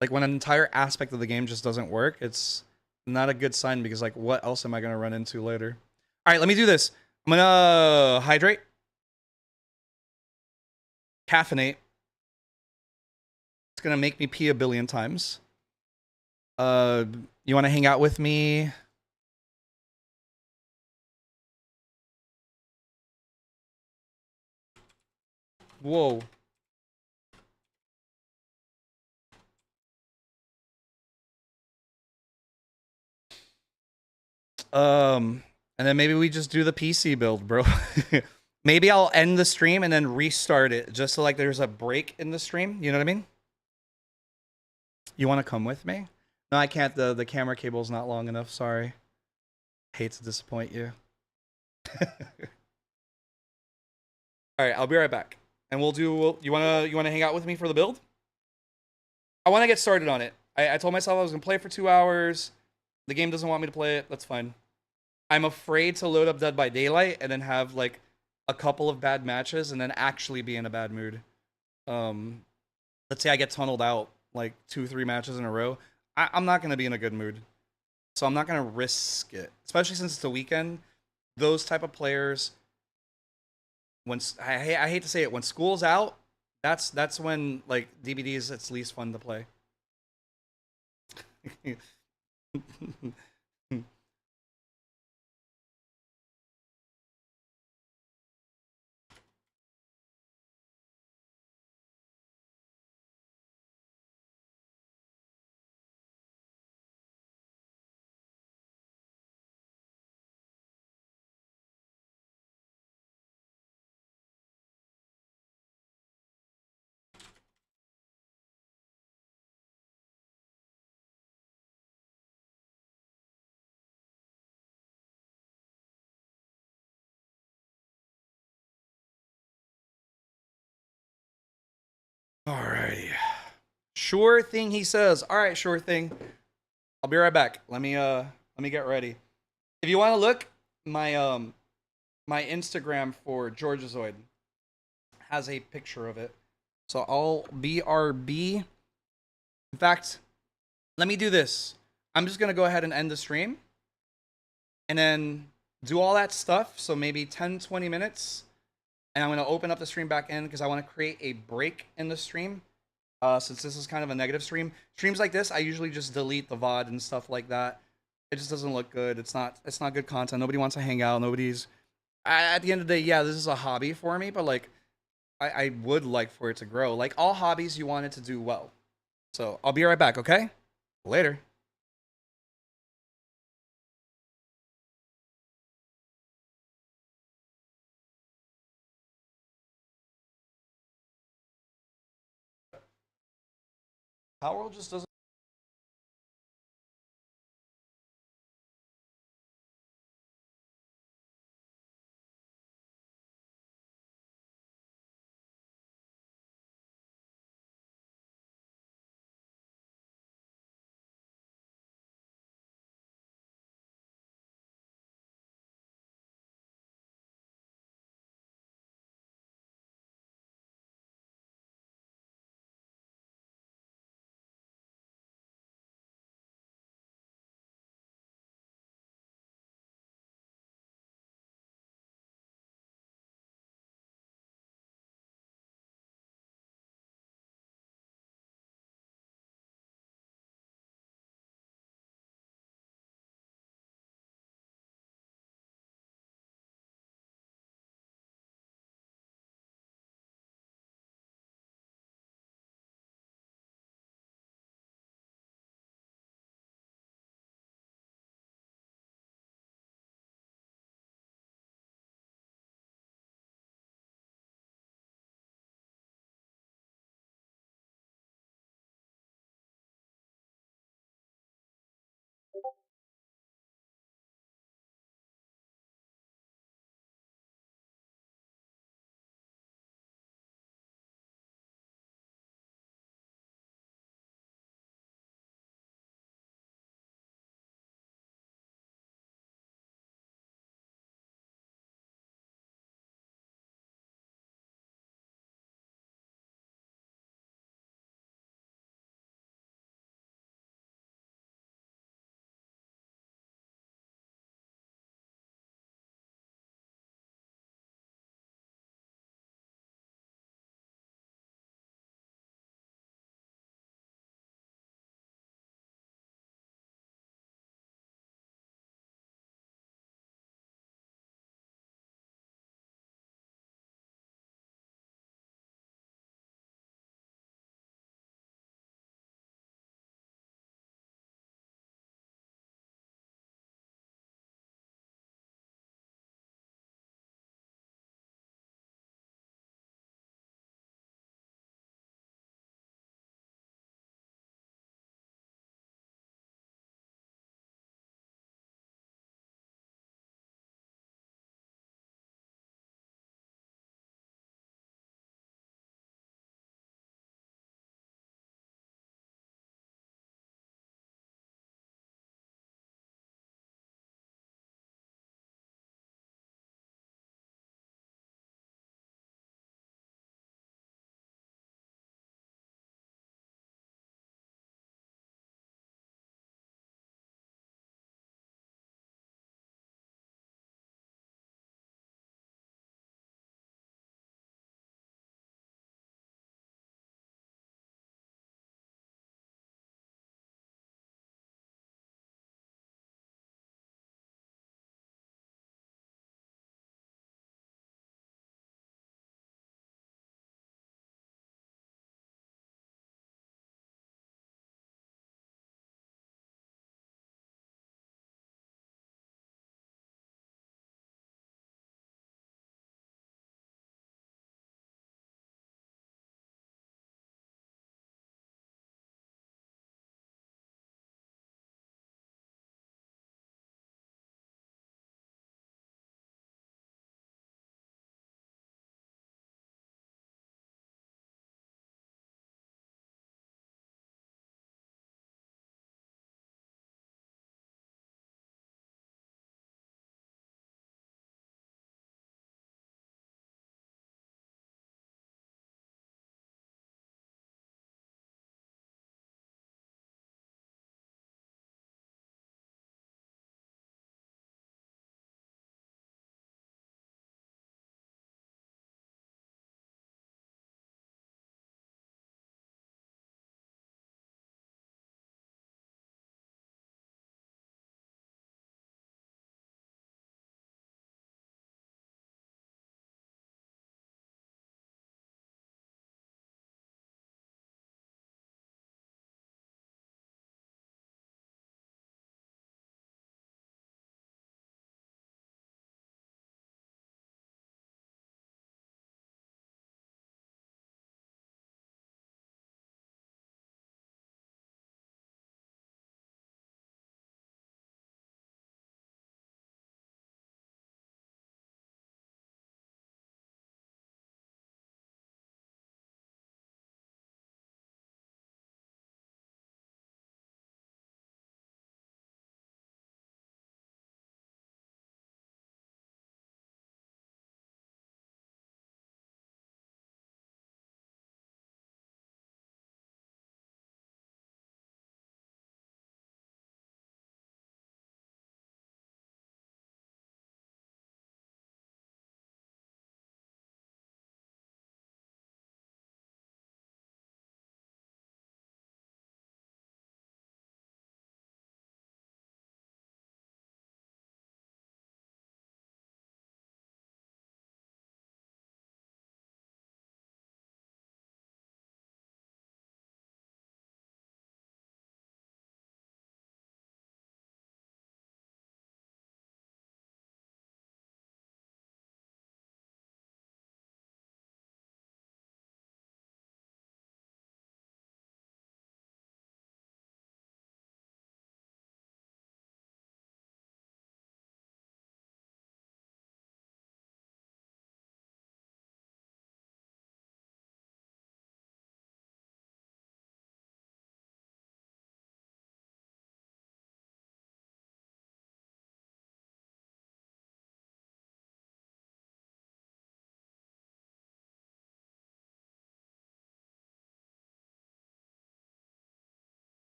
Like when an entire aspect of the game just doesn't work, it's not a good sign because like what else am I gonna run into later? Alright, let me do this. I'm gonna hydrate. Caffeinate. It's gonna make me pee a billion times. You wanna hang out with me? Whoa. And then maybe we just do the PC build, bro. Maybe I'll end the stream and then restart it just so like there's a break in the stream. You know what I mean? You want to come with me? No, I can't. The camera cable's not long enough. Sorry. Hate to disappoint you. All right, I'll be right back. And you wanna hang out with me for the build? I want to get started on it. I told myself I was gonna play for 2 hours. The game doesn't want me to play it. That's fine. I'm afraid to load up Dead by Daylight and then have like a couple of bad matches and then actually be in a bad mood. Let's say I get tunneled out like 2-3 matches in a row. I'm not gonna be in a good mood, so I'm not gonna risk it. Especially since it's the weekend. Those type of players, when I hate to say it, when school's out, that's when like DBD is its least fun to play. Alrighty. Sure thing, he says. Alright, sure thing. I'll be right back. Let me get ready. If you want to look, my Instagram for Georgiazoid has a picture of it. So I'll BRB. In fact, let me do this. I'm just gonna go ahead and end the stream. And then do all that stuff. So maybe 10-20 minutes. And I'm gonna open up the stream back in because I want to create a break in the stream. Since this is kind of a negative stream. Streams like this, I usually just delete the VOD and stuff like that. It just doesn't look good. It's not good content. Nobody wants to hang out. Nobody's at the end of the day, yeah, this is a hobby for me, but like I would like for it to grow. Like all hobbies, you want it to do well. So I'll be right back, okay? Later. Palworld just doesn't